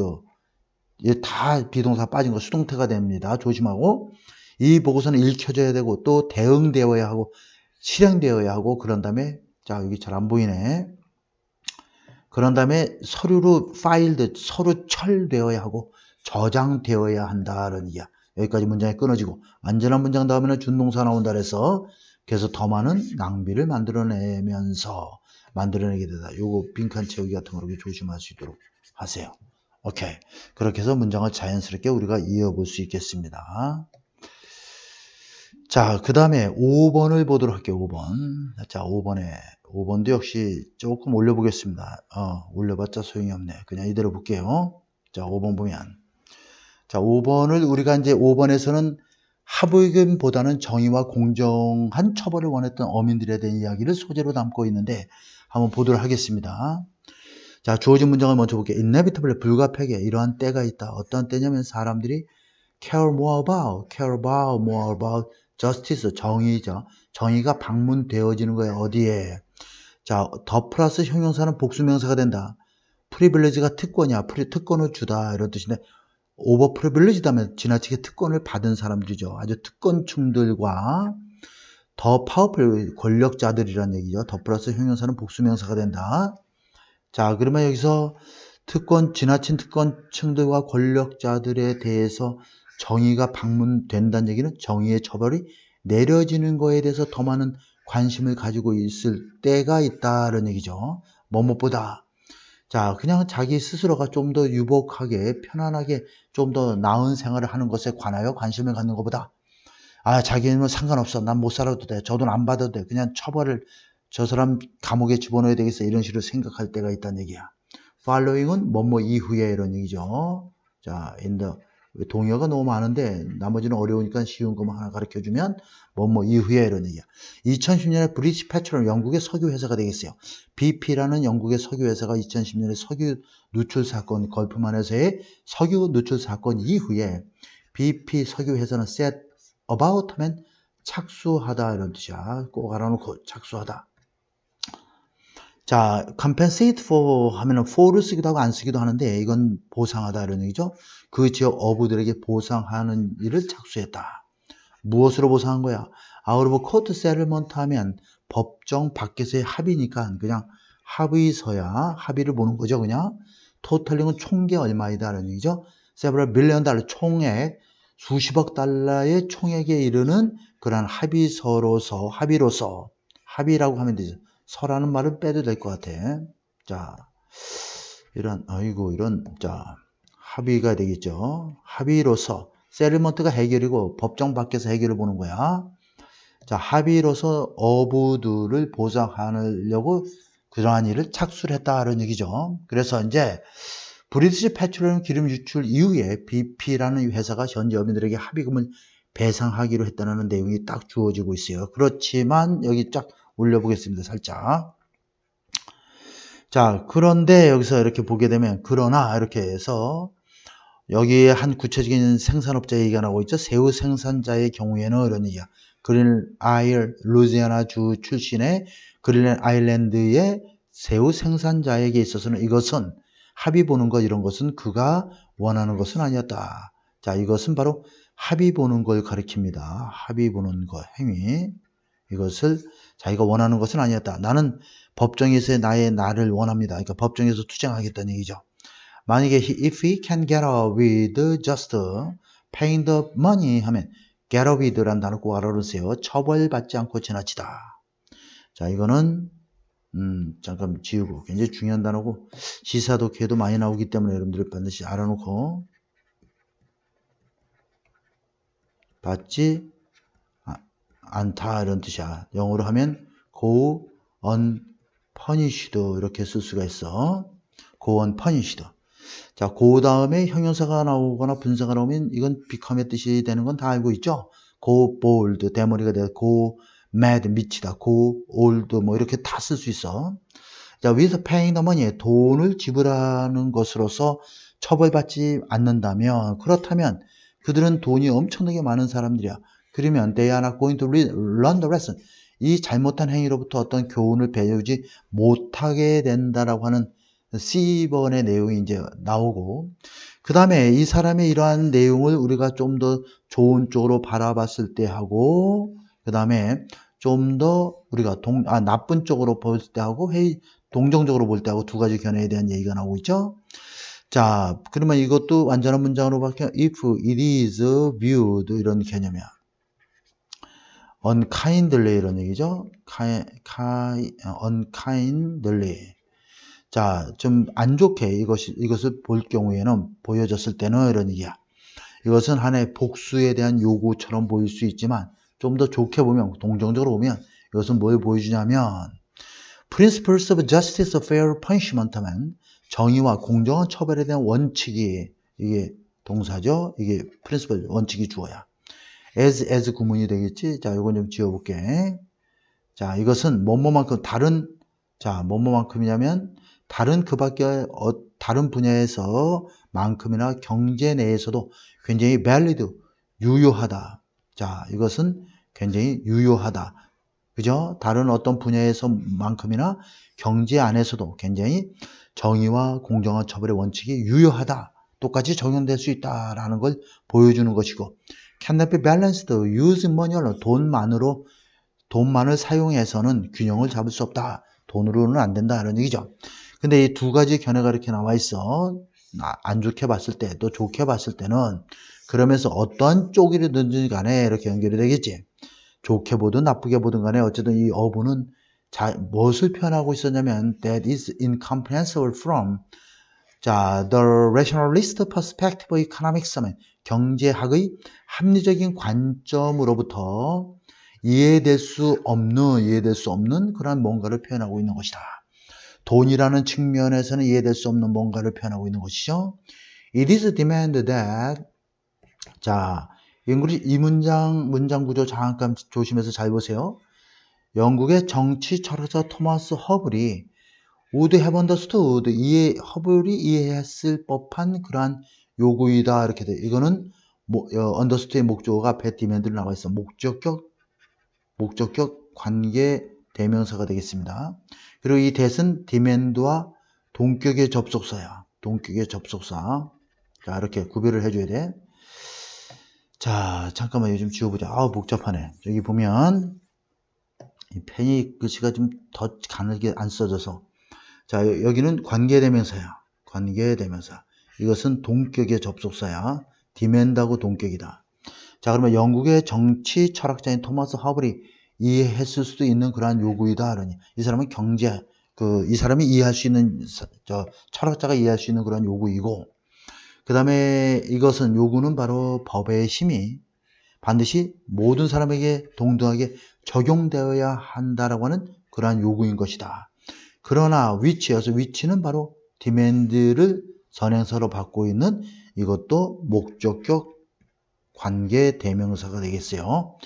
이게 다 비동사 빠진 거 수동태가 됩니다. 조심하고. 이 보고서는 읽혀져야 되고 또 대응되어야 하고 실행되어야 하고, 그런 다음에 자, 여기 잘 안 보이네. 그런 다음에 서류로 서로 철되어야 하고 저장되어야 한다는 얘기야. 여기까지 문장이 끊어지고 완전한 문장 다음에는 준동사 나온다 그래서 더 많은 낭비를 만들어내게 되다. 요거 빈칸 채우기 같은 거 조심할 수 있도록 하세요. 오케이. 그렇게 해서 문장을 자연스럽게 우리가 이어볼 수 있겠습니다. 자, 그 다음에 5번을 보도록 할게요. 5번. 자, 5번도 역시 조금 올려보겠습니다. 올려봤자 소용이 없네. 그냥 이대로 볼게요. 자, 5번 보면. 자, 5번을 우리가 이제 5번에서는 합의금보다는 정의와 공정한 처벌을 원했던 어민들에 대한 이야기를 소재로 담고 있는데 한번 보도록 하겠습니다. 자, 주어진 문장을 먼저 볼게요. Inevitably, 불가피하게 이러한 때가 있다. 어떤 때냐면 사람들이 care more about justice, 정의죠. 정의가 방문되어지는 거예요. 어디에? 자, 더 플러스 형용사는 복수명사가 된다. privilege가 특권이야. 특권을 주다 이런 뜻인데 over privileged하면 지나치게 특권을 받은 사람들이죠. 아주 특권층들과 더 파워풀 권력자들이라는 얘기죠. 더 플러스 형용사는 복수명사가 된다. 자, 그러면 여기서 지나친 특권층들과 권력자들에 대해서 정의가 방문된다는 얘기는 정의의 처벌이 내려지는 거에 대해서 더 많은 관심을 가지고 있을 때가 있다는 얘기죠. 뭐뭐보다. 자, 그냥 자기 스스로가 좀 더 유복하게, 편안하게, 좀 더 나은 생활을 하는 것에 관하여 관심을 갖는 것보다, 자기는 상관없어. 난 못 살아도 돼. 저 돈 안 받아도 돼. 그냥 저 사람 감옥에 집어넣어야 되겠어. 이런 식으로 생각할 때가 있다는 얘기야. following은 뭐뭐 이후에 이런 얘기죠. 자, in the 동의어가 너무 많은데 나머지는 어려우니까 쉬운 것만 하나 가르쳐주면 뭐뭐 이후에 이런 얘기야. 2010년에 브리티시 페트롤 영국의 석유 회사가 되겠어요. BP라는 영국의 석유 회사가 2010년에 석유 누출 사건 걸프만에서의 석유 누출 사건 이후에 BP 석유 회사는 set about 하면 착수하다 이런 뜻이야. 꼭 알아놓고 착수하다. 자, compensate for 하면은 for를 쓰기도 하고 안 쓰기도 하는데 이건 보상하다 이런 얘기죠. 그 지역 어부들에게 보상하는 일을 착수했다. 무엇으로 보상한 거야? out of court settlement 하면 법정 밖에서의 합의니까 그냥 합의서야 합의를 보는 거죠. 그냥 토탈링은 총계 얼마이다 이런 얘기죠. several million dollar 총액 수십억 달러의 총액에 이르는 그러한 합의서로서 합의라고 하면 되죠. 서라는 말은 빼도 될 것 같아. 자, 이런 자 합의가 되겠죠. 합의로서 세틀먼트가 해결이고 법정 밖에서 해결을 보는 거야. 자, 합의로서 어부들을 보상하려고 그러한 일을 착수를 했다 이런 얘기죠. 그래서 이제 브리티시 페트롤리엄 기름 유출 이후에 BP라는 회사가 현지 어민들에게 합의금을 배상하기로 했다는 내용이 딱 주어지고 있어요. 그렇지만 여기 쫙 올려보겠습니다. 살짝. 자, 그런데 여기서 이렇게 보게 되면 그러나 이렇게 해서 여기에 한 구체적인 생산업자 얘기가 나오고 있죠. 새우 생산자의 경우에는 이런 얘기야. 그린 아일 루이지애나 주 출신의 그린 아일랜드의 새우 생산자에게 있어서는 이것은 합의 보는 것 이런 것은 그가 원하는 것은 아니었다. 자, 이것은 바로 합의 보는 걸 가리킵니다. 합의 보는 것 행위. 이것을 자기가 원하는 것은 아니었다. 나는 법정에서의 나를 원합니다. 그러니까 법정에서 투쟁하겠다는 얘기죠. 만약에 if he can get away with just paying the money 하면 get away with라는 단어 꼭 알아두세요. 처벌받지 않고 지나치다. 자, 이거는 잠깐 지우고 굉장히 중요한 단어고 시사도 기회도 많이 나오기 때문에 여러분들 반드시 알아놓고 받지 않다 이런 뜻이야. 영어로 하면 go unpunished 이렇게 쓸 수가 있어. go unpunished. 자, 그 다음에 형용사가 나오거나 분사가 나오면 이건 become의 뜻이 되는 건 다 알고 있죠. go bold 대머리가 돼. go mad 미치다. go old 뭐 이렇게 다 쓸 수 있어. 자, with paying the money 돈을 지불하는 것으로서 처벌받지 않는다면 그렇다면 그들은 돈이 엄청나게 많은 사람들이야. 그러면 they are not going to learn the lesson. 이 잘못한 행위로부터 어떤 교훈을 배우지 못하게 된다라고 하는 C번의 내용이 이제 나오고 그 다음에 이 사람의 이러한 내용을 우리가 좀 더 좋은 쪽으로 바라봤을 때 하고 그 다음에 좀 더 우리가 나쁜 쪽으로 볼 때 하고 동정적으로 볼 때 하고 두 가지 견해에 대한 얘기가 나오고 있죠. 자, 그러면 이것도 완전한 문장으로 바뀌어 if it is viewed 이런 개념이야. unkindly 이런 얘기죠. unkindly. 자, 좀 안 좋게 이것을 볼 경우에는 보여졌을 때는 이런 얘기야. 이것은 하나의 복수에 대한 요구처럼 보일 수 있지만 좀 더 좋게 보면 동정적으로 보면 이것은 뭘 보여주냐면 Principles of Justice, Fair Punishment 하면 정의와 공정한 처벌에 대한 원칙이 이게 동사죠. 이게 principle 원칙이 주어야. as 구문이 되겠지. 자, 이건 좀 지워볼게. 자, 이것은 뭐뭐만큼 뭐뭐만큼이냐면 다른 그밖에 다른 분야에서 만큼이나 경제 내에서도 굉장히 valid, 유효하다. 자, 이것은 굉장히 유효하다. 그죠? 다른 어떤 분야에서만큼이나 경제 안에서도 굉장히 정의와 공정한 처벌의 원칙이 유효하다. 똑같이 적용될 수 있다라는 걸 보여주는 것이고 cannot be balanced using money 돈만을 사용해서는 균형을 잡을 수 없다. 돈으로는 안 된다. 이런 얘기죠. 근데 이 두 가지 견해가 이렇게 나와 있어. 안 좋게 봤을 때, 또 좋게 봤을 때는 그러면서 어떠한 쪽이든지 간에 이렇게 연결이 되겠지. 좋게 보든 나쁘게 보든 간에 어쨌든 이 어부는 무엇을 표현하고 있었냐면 that is incomprehensible from 자, the rationalist perspective of economics 하면 경제학의 합리적인 관점으로부터 이해될 수 없는 그런 뭔가를 표현하고 있는 것이다. 돈이라는 측면에서는 이해될 수 없는 뭔가를 표현하고 있는 것이죠. It is demanded that 자, 이 문장 구조 잠깐 조심해서 잘 보세요. 영국의 정치 철학자 토마스 허블이 would have understood 허블이 이해했을 법한 그러한 요구이다 이렇게 돼. 이거는 understood의 목적어가 앞에 demand로 나와 있어. 목적격 관계 대명사가 되겠습니다. 그리고 이 that은 demand와 동격의 접속사야. 동격의 접속사. 자, 이렇게 구별을 해줘야 돼. 자, 잠깐만 이거 좀 지워보자. 아우, 복잡하네. 여기 보면 이 펜이 글씨가 좀 더 가늘게 안 써져서. 자, 여기는 관계대명사야. 관계대명사. 이것은 동격의 접속사야. demand하고 동격이다. 자, 그러면 영국의 정치 철학자인 토마스 허블이 이해했을 수도 있는 그러한 요구이다. 그러니 이 사람은 이 사람이 이해할 수 있는, 철학자가 이해할 수 있는 그런 요구이고, 그 다음에 이것은 요구는 바로 법의 힘이 반드시 모든 사람에게 동등하게 적용되어야 한다라고 하는 그러한 요구인 것이다. 그러나 위치는 바로 demand를 선행사로 받고 있는 이것도 목적격 관계 대명사가 되겠어요.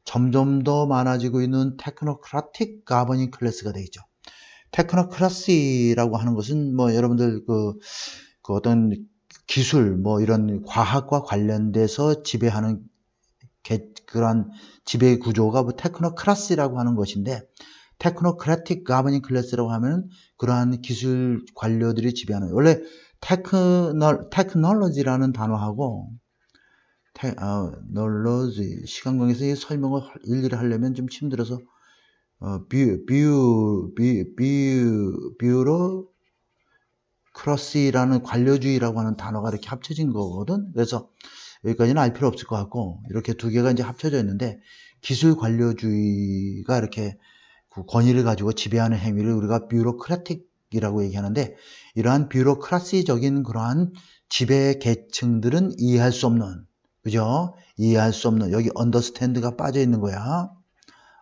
점점 더 많아지고 있는 테크노크라틱 가버닝 클래스가 되겠죠. 테크노크라시라고 하는 것은 여러분들 그 어떤 기술 이런 과학과 관련돼서 지배하는 그런 지배 구조가 테크노크라시라고 하는 것인데, 테크노크라틱 가버닝 클래스라고 하면 그러한 기술 관료들이 지배하는, 원래 테크놀로지라는 단어하고 테크놀로지 시간 관계에서 이 설명을 일일이 하려면 좀 힘들어서 뷰로크러시라는 관료주의라고 하는 단어가 이렇게 합쳐진 거거든. 그래서 여기까지는 알 필요 없을 것 같고, 이렇게 두 개가 이제 합쳐져 있는데, 기술 관료주의가 이렇게 그 권위를 가지고 지배하는 행위를 우리가 뷰로크라틱이라고 얘기하는데, 이러한 뷰로크라시적인 그러한 지배 계층들은 이해할 수 없는, 그죠? 이해할 수 없는, 여기 understand가 빠져 있는 거야.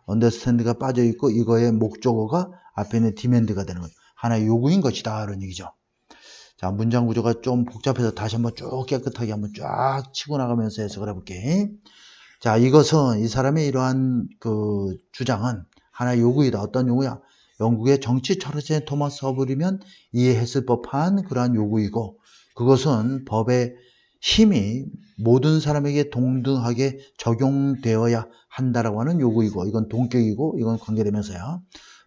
understand가 빠져 있고, 이거의 목적어가 앞에 있는 demand가 되는 거죠. 하나의 요구인 것이다, 그런 얘기죠. 자, 문장 구조가 좀 복잡해서 다시 한번 쭉 깨끗하게 한번 쫙 치고 나가면서 해석을 해볼게. 자, 이 사람의 이러한 그 주장은 하나의 요구이다. 어떤 요구야? 영국의 정치 철학자인 토마스 허블이면 이해했을 법한 그러한 요구이고, 그것은 법의 힘이 모든 사람에게 동등하게 적용되어야 한다라고 하는 요구이고, 이건 동격이고, 이건 관계대명사야.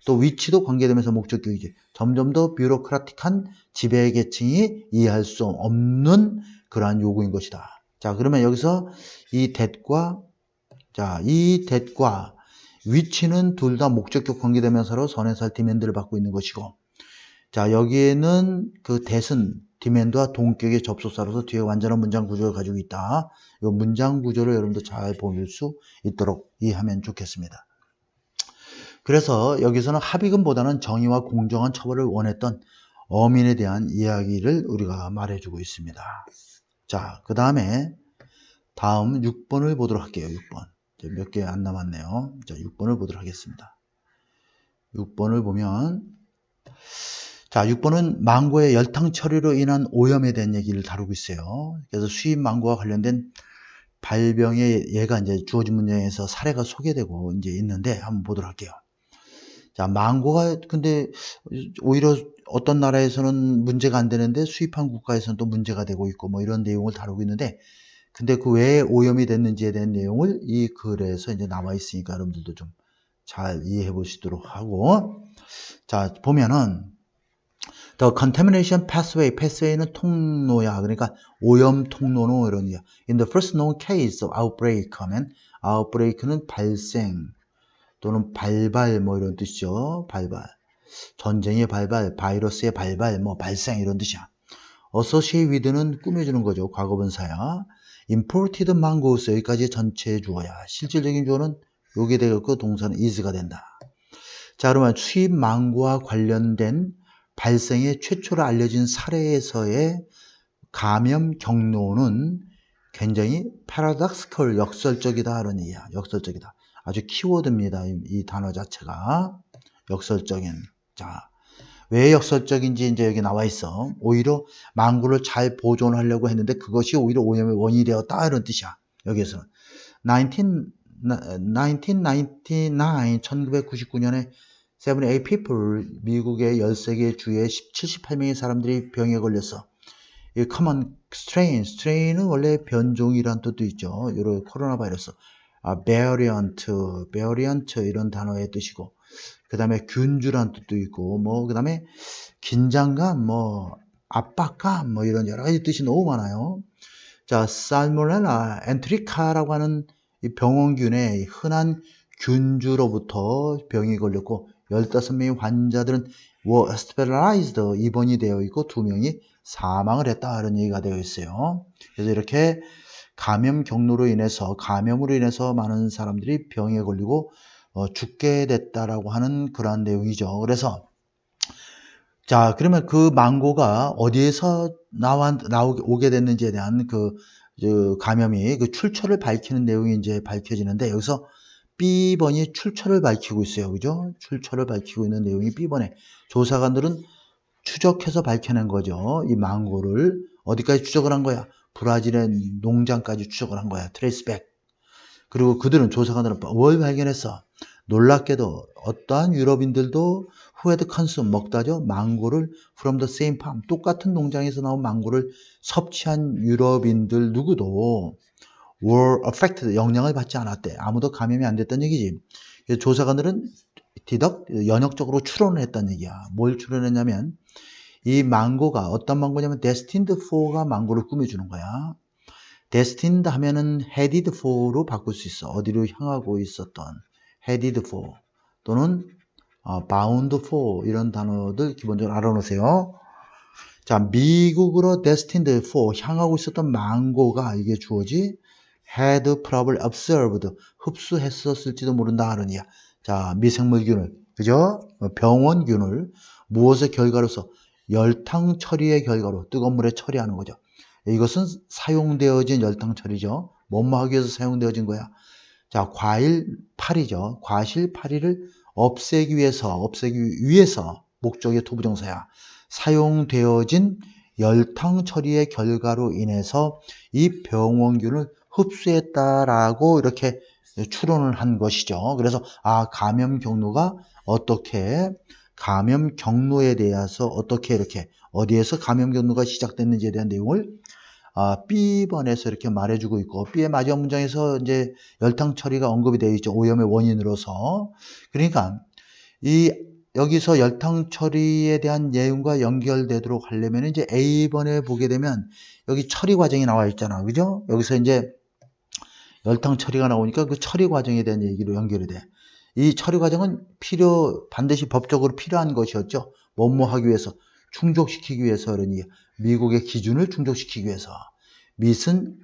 또 위치도 관계되면서 목적격이지. 점점 더 뷰로크라틱한 지배계층이 이해할 수 없는 그러한 요구인 것이다. 자, 그러면 여기서 이 that과 위치는 둘 다 목적격 관계대명사로 선행사 demand를 받고 있는 것이고, 자, 여기에는 그 that은 demand와 동격의 접속사로서 뒤에 완전한 문장 구조를 가지고 있다. 이 문장 구조를 여러분도 잘 볼 수 있도록 이해하면 좋겠습니다. 그래서 여기서는 합의금보다는 정의와 공정한 처벌을 원했던 어민에 대한 이야기를 우리가 말해주고 있습니다. 자, 그 다음 6번을 보도록 할게요. 6번. 몇 개 안 남았네요. 자, 6번을 보도록 하겠습니다. 6번을 보면, 자, 6번은 망고의 열탕 처리로 인한 오염에 대한 얘기를 다루고 있어요. 그래서 수입 망고와 관련된 발병의 얘가 이제 주어진 문장에서 사례가 소개되고 이제 있는데 한번 보도록 할게요. 자, 망고가 근데 오히려 어떤 나라에서는 문제가 안 되는데 수입한 국가에서는 또 문제가 되고 있고 이런 내용을 다루고 있는데, 근데 그 왜 오염이 됐는지에 대한 내용을 이 글에서 이제 나와 있으니까 여러분들도 좀 잘 이해해 보시도록 하고, 자, 보면은 The contamination pathway는 통로야. 그러니까 오염 통로는 이런 얘기야. In the first known case of outbreak 하면 outbreak는 발생 또는 발발 이런 뜻이죠. 발발. 전쟁의 발발, 바이러스의 발발, 발생 이런 뜻이야. associate with는 꾸며주는 거죠. 과거분사야. imported mangoes 여기까지 전체 주어야. 실질적인 주어는 요게 되겠고 동사는 is가 된다. 자, 그러면 수입 망고와 관련된 발생의 최초로 알려진 사례에서의 감염 경로는 굉장히 paradoxical, 역설적이다 이런 얘기야. 역설적이다. 아주 키워드입니다. 이 단어 자체가 역설적인. 자, 왜 역설적인지 이제 여기 나와 있어. 오히려 망고를 잘 보존하려고 했는데 그것이 오히려 오염의 원인이 되었다 이런 뜻이야. 여기에서는 1999년에 78 people 미국의 13개 주에 78명의 사람들이 병에 걸렸어. 이 common strain은 원래 변종이란 뜻도 있죠. 이런 코로나 바이러스. variant 이런 단어의 뜻이고, 그 다음에 균주란 뜻도 있고, 그 다음에 긴장감, 압박감, 이런 여러 가지 뜻이 너무 많아요. 자, 살모넬라 엔트리카라고 하는 이 병원균의 흔한 균주로부터 병이 걸렸고, 15명의 환자들은 hospitalized, 입원이 되어 있고, 2명이 사망을 했다, 이런 얘기가 되어 있어요. 그래서 이렇게 감염으로 인해서 많은 사람들이 병에 걸리고 죽게 됐다라고 하는 그러한 내용이죠. 그래서 자, 그러면 그 망고가 어디에서 오게 됐는지에 대한 그 감염이 그 출처를 밝히는 내용이 이제 밝혀지는데, 여기서 B번이 출처를 밝히고 있어요. 그죠? 출처를 밝히고 있는 내용이 B번에, 조사관들은 추적해서 밝혀낸 거죠. 이 망고를 어디까지 추적을 한 거야? 브라질의 농장까지 추적을 한 거야. 트레이스백. 그리고 조사관들은 뭘 발견했어? 놀랍게도 어떠한 유럽인들도 후에드 컨숨 먹다죠. 망고를 from the same farm, 똑같은 농장에서 나온 망고를 섭취한 유럽인들 누구도 were affected, 영향을 받지 않았대. 아무도 감염이 안 됐다는 얘기지. 그래서 조사관들은 연역적으로 추론을 했다는 얘기야. 뭘 추론했냐면, 이 망고가 어떤 망고냐면 destined for가 망고를 꾸며주는 거야. destined 하면은 headed for로 바꿀 수 있어. 어디로 향하고 있었던 headed for 또는 bound for, 이런 단어들 기본적으로 알아놓으세요. 자, 미국으로 destined for, 향하고 있었던 망고가, 이게 주어지 had probably observed, 흡수했었을지도 모른다 하는 이야. 자, 미생물균을, 그죠? 병원균을 무엇의 결과로서? 열탕 처리의 결과로 뜨거운 물에 처리하는 거죠. 이것은 사용되어진 열탕 처리죠. 뭐뭐 하기 위해서 사용되어진 거야? 자, 과실파리죠. 과실파리를 없애기 위해서 목적의 토부정사야. 사용되어진 열탕 처리의 결과로 인해서 이 병원균을 흡수했다라고 이렇게 추론을 한 것이죠. 그래서 감염 경로에 대해서 어떻게 이렇게 어디에서 감염 경로가 시작됐는지에 대한 내용을 B번에서 이렇게 말해주고 있고, B의 마지막 문장에서 이제 열탕 처리가 언급이 되어 있죠. 오염의 원인으로서. 그러니까 여기서 열탕 처리에 대한 내용과 연결되도록 하려면 이제 A번에 보게 되면 여기 처리 과정이 나와 있잖아. 그죠? 여기서 이제 열탕 처리가 나오니까 그 처리 과정에 대한 얘기로 연결이 돼. 이 처리 과정은 반드시 법적으로 필요한 것이었죠. 뭐뭐 하기 위해서, 충족시키기 위해서, 그러니 미국의 기준을 충족시키기 위해서. 밑은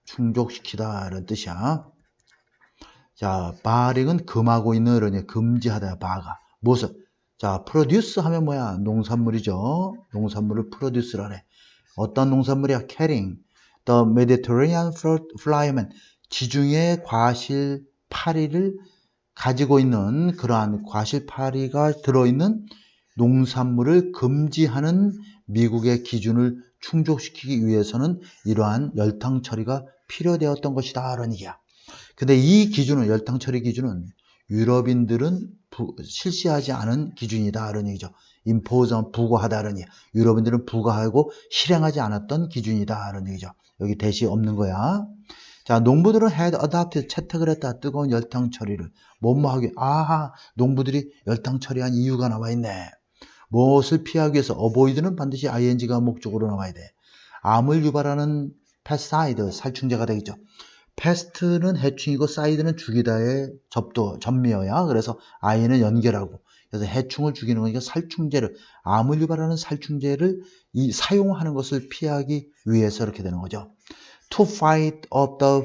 충족시키다 이런 뜻이야. 자, 바릭은 금하고 있는, 그러니 금지하다, 바가. 무엇을? 자, 프로듀스 하면 뭐야? 농산물이죠. 농산물을 프로듀스라네. 어떤 농산물이야? 캐링. The Mediterranean flymen, 지중해 과실파리를 가지고 있는, 그러한 과실파리가 들어있는 농산물을 금지하는 미국의 기준을 충족시키기 위해서는 이러한 열탕 처리가 필요되었던 것이다, 라는 얘기야. 근데 이 열탕 처리 기준은 유럽인들은 실시하지 않은 기준이다, 라는 얘기죠. impose는 부과하다, 라는 얘기야. 유럽인들은 부과하고 실행하지 않았던 기준이다, 라는 얘기죠. 여기 대시 없는 거야. 자, 농부들은 had adopted, 채택을 했다. 뜨거운 열탕 처리를. 뭐하기? 농부들이 열탕 처리한 이유가 나와 있네. 무엇을 피하기 위해서? avoid는 반드시 ing가 목적으로 나와야 돼. 암을 유발하는 pesticide, 살충제가 되겠죠. pest는 해충이고 side는 죽이다의 전미어야. 그래서 i는 연결하고. 그래서 해충을 죽이는 거니까 암을 유발하는 살충제를 사용하는 것을 피하기 위해서 이렇게 되는 거죠. To fight off the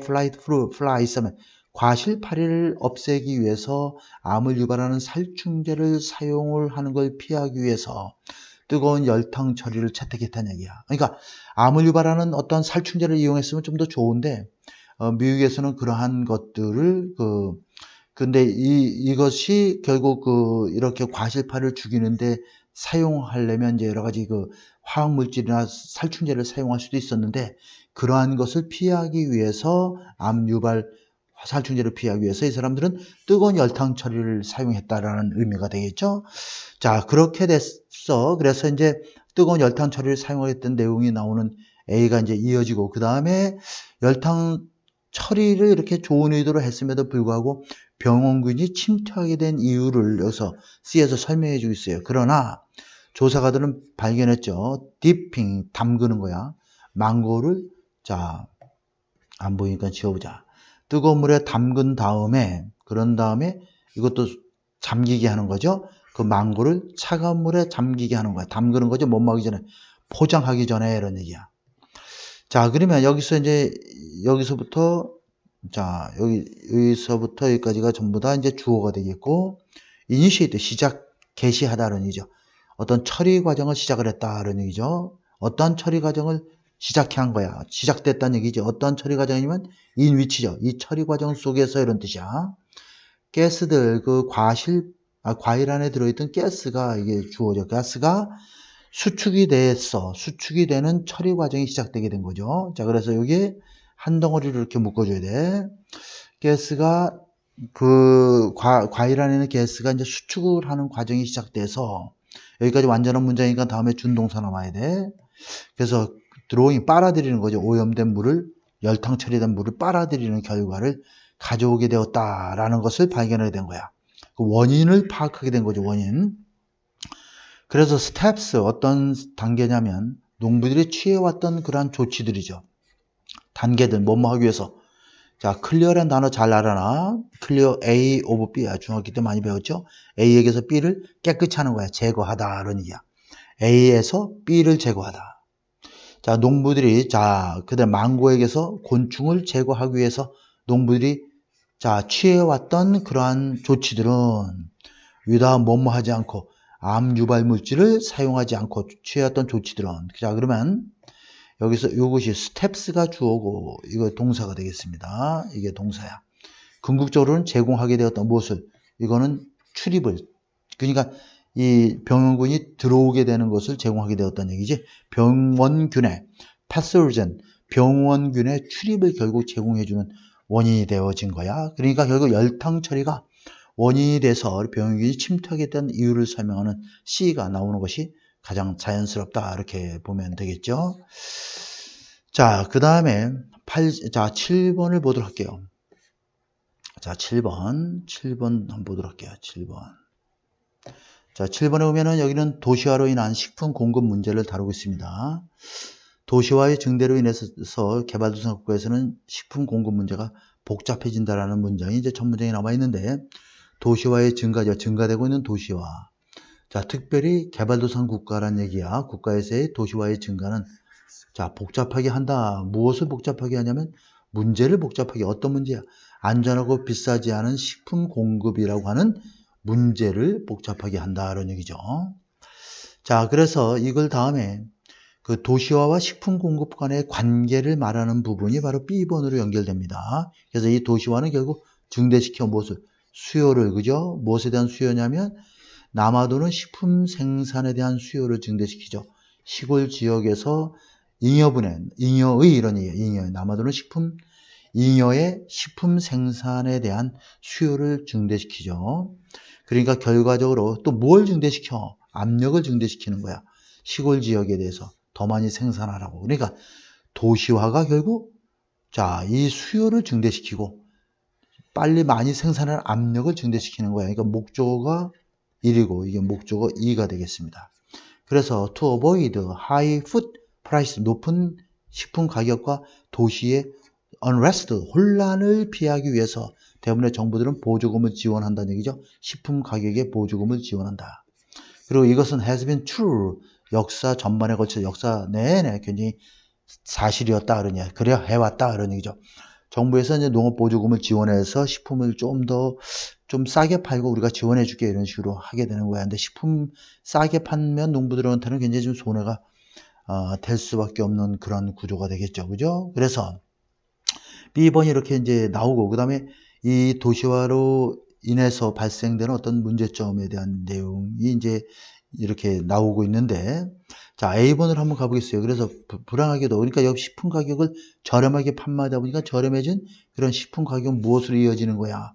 flies 하면 과실파리를 없애기 위해서 암을 유발하는 살충제를 사용을 하는 걸 피하기 위해서 뜨거운 열탕 처리를 채택했다는 얘기야. 그러니까 암을 유발하는 어떤 살충제를 이용했으면 좀 더 좋은데 미국에서는 그러한 것들을 근데 이것이 결국 이렇게 과실파리를 죽이는데 사용하려면 이제 여러 가지 그 화학물질이나 살충제를 사용할 수도 있었는데 그러한 것을 피하기 위해서 암 유발 살충제를 피하기 위해서 이 사람들은 뜨거운 열탕 처리를 사용했다라는 의미가 되겠죠. 자, 그렇게 됐어. 그래서 이제 뜨거운 열탕 처리를 사용했던 내용이 나오는 A가 이제 이어지고 그 다음에 열탕 처리를 이렇게 좋은 의도로 했음에도 불구하고 병원균이 침투하게 된 이유를 여기서 C에서 설명해 주고 있어요. 그러나 조사가들은 발견했죠. 디핑, 담그는 거야. 망고를 자, 안 보이니까 지워보자. 뜨거운 물에 담근 다음에 그런 다음에 이것도 잠기게 하는 거죠. 그 망고를 차가운 물에 잠기게 하는 거야. 담그는 거죠. 못 먹기 전에. 포장하기 전에 이런 얘기야. 자, 그러면 여기서 이제 여기서부터 자, 여기서부터 여기까지가 전부 다 이제 주어가 되겠고 initiate 시작 개시하다는 얘기죠. 어떤 처리 과정을 시작을 했다는 얘기죠. 어떠한 처리 과정을 시작해 한 거야. 시작됐다는 얘기죠. 어떠한 처리 과정이면 in which죠. 이 처리 과정 속에서 이런 뜻이야. 가스들 그 과일 안에 들어있던 가스가 이게 주어죠. 가스가 수축이 됐어. 수축이 되는 처리 과정이 시작되게 된 거죠. 자, 그래서 여기에 한 덩어리를 이렇게 묶어줘야 돼. 가스가 그 과일 안에 있는 가스가 이제 수축을 하는 과정이 시작돼서 여기까지 완전한 문장이니까 다음에 준동사 나와야 돼. 그래서 드로잉 빨아들이는 거죠. 오염된 물을 열탕 처리된 물을 빨아들이는 결과를 가져오게 되었다라는 것을 발견하게 된 거야. 그 원인을 파악하게 된 거죠. 원인. 그래서 스텝스 어떤 단계냐면 농부들이 취해왔던 그러한 조치들이죠. 단계들 뭐뭐 하기 위해서. 자, 클리어라는 단어 잘 알아나? 클리어 A 오브 B. 중학교 때 많이 배웠죠? A에게서 B를 깨끗이 하는 거야. 제거하다. 이런 얘기야. A에서 B를 제거하다. 자, 농부들이, 자, 그다음 망고에게서 곤충을 제거하기 위해서 농부들이, 자, 취해왔던 그러한 조치들은 위다 뭐뭐 하지 않고 암 유발 물질을 사용하지 않고 취해왔던 조치들은. 자, 그러면 여기서 이것이 스텝스가 주어고 이거 동사가 되겠습니다. 이게 동사야. 궁극적으로는 제공하게 되었던 무엇을 이거는 출입을 그러니까 이 병원균이 들어오게 되는 것을 제공하게 되었다는 얘기지. 병원균의 패스오젠 병원균의 출입을 결국 제공해주는 원인이 되어진 거야. 그러니까 결국 열탕 처리가 원인이 돼서 병원균이 침투하게 된 이유를 설명하는 C가 나오는 것이 가장 자연스럽다 이렇게 보면 되겠죠. 자, 그 다음에 7번을 보도록 할게요. 자, 7번 한번 보도록 할게요. 7번. 자, 7번에 보면은 여기는 도시화로 인한 식품 공급 문제를 다루고 있습니다. 도시화의 증대로 인해서 개발도상 국가에서는 식품 공급 문제가 복잡해진다라는 문장이 이제 첫 문장에 남아 있는데 도시화의 증가되고 있는 도시화. 자, 특별히 개발도상 국가란 얘기야. 국가에서의 도시화의 증가는 자, 복잡하게 한다. 무엇을 복잡하게 하냐면 문제를 복잡하게 어떤 문제야? 안전하고 비싸지 않은 식품 공급이라고 하는 문제를 복잡하게 한다. 이런 얘기죠. 자, 그래서 이걸 다음에 그 도시화와 식품 공급 간의 관계를 말하는 부분이 바로 B번으로 연결됩니다. 그래서 이 도시화는 결국 증대시켜 무엇을? 수요를, 그죠? 무엇에 대한 수요냐면 남아도는 식품 생산에 대한 수요를 증대시키죠. 시골 지역에서 잉여의 이런 얘기예요. 남아도는 잉여의 식품 생산에 대한 수요를 증대시키죠. 그러니까 결과적으로 또 뭘 증대시켜? 압력을 증대시키는 거야. 시골 지역에 대해서 더 많이 생산하라고. 그러니까 도시화가 결국 자, 이 수요를 증대시키고 빨리 많이 생산하는 압력을 증대시키는 거야. 그러니까 목적어가 1이고 이게 목적어 2가 되겠습니다. 그래서 to avoid high food price 높은 식품 가격과 도시의 unrest 혼란을 피하기 위해서 대부분의 정부들은 보조금을 지원한다는 얘기죠. 식품 가격에 보조금을 지원한다. 그리고 이것은 has been true 역사 전반에 걸쳐 역사 내내 굉장히 사실이었다 그러냐 그래야 해왔다 그런 얘기죠. 정부에서 이제 농업 보조금을 지원해서 식품을 좀 싸게 팔고 우리가 지원해 줄게 이런 식으로 하게 되는 거야. 근데 식품 싸게 팔면 농부들한테는 굉장히 좀 손해가 될 수밖에 없는 그런 구조가 되겠죠. 그죠? 그래서 B번이 이렇게 이제 나오고 그다음에 이 도시화로 인해서 발생되는 어떤 문제점에 대한 내용이 이제 이렇게 나오고 있는데, 자, A번으로 한번 가보겠어요. 그래서 불황하게도, 그러니까 여기 식품 가격을 저렴하게 판매하다 보니까 저렴해진 그런 식품 가격은 무엇으로 이어지는 거야?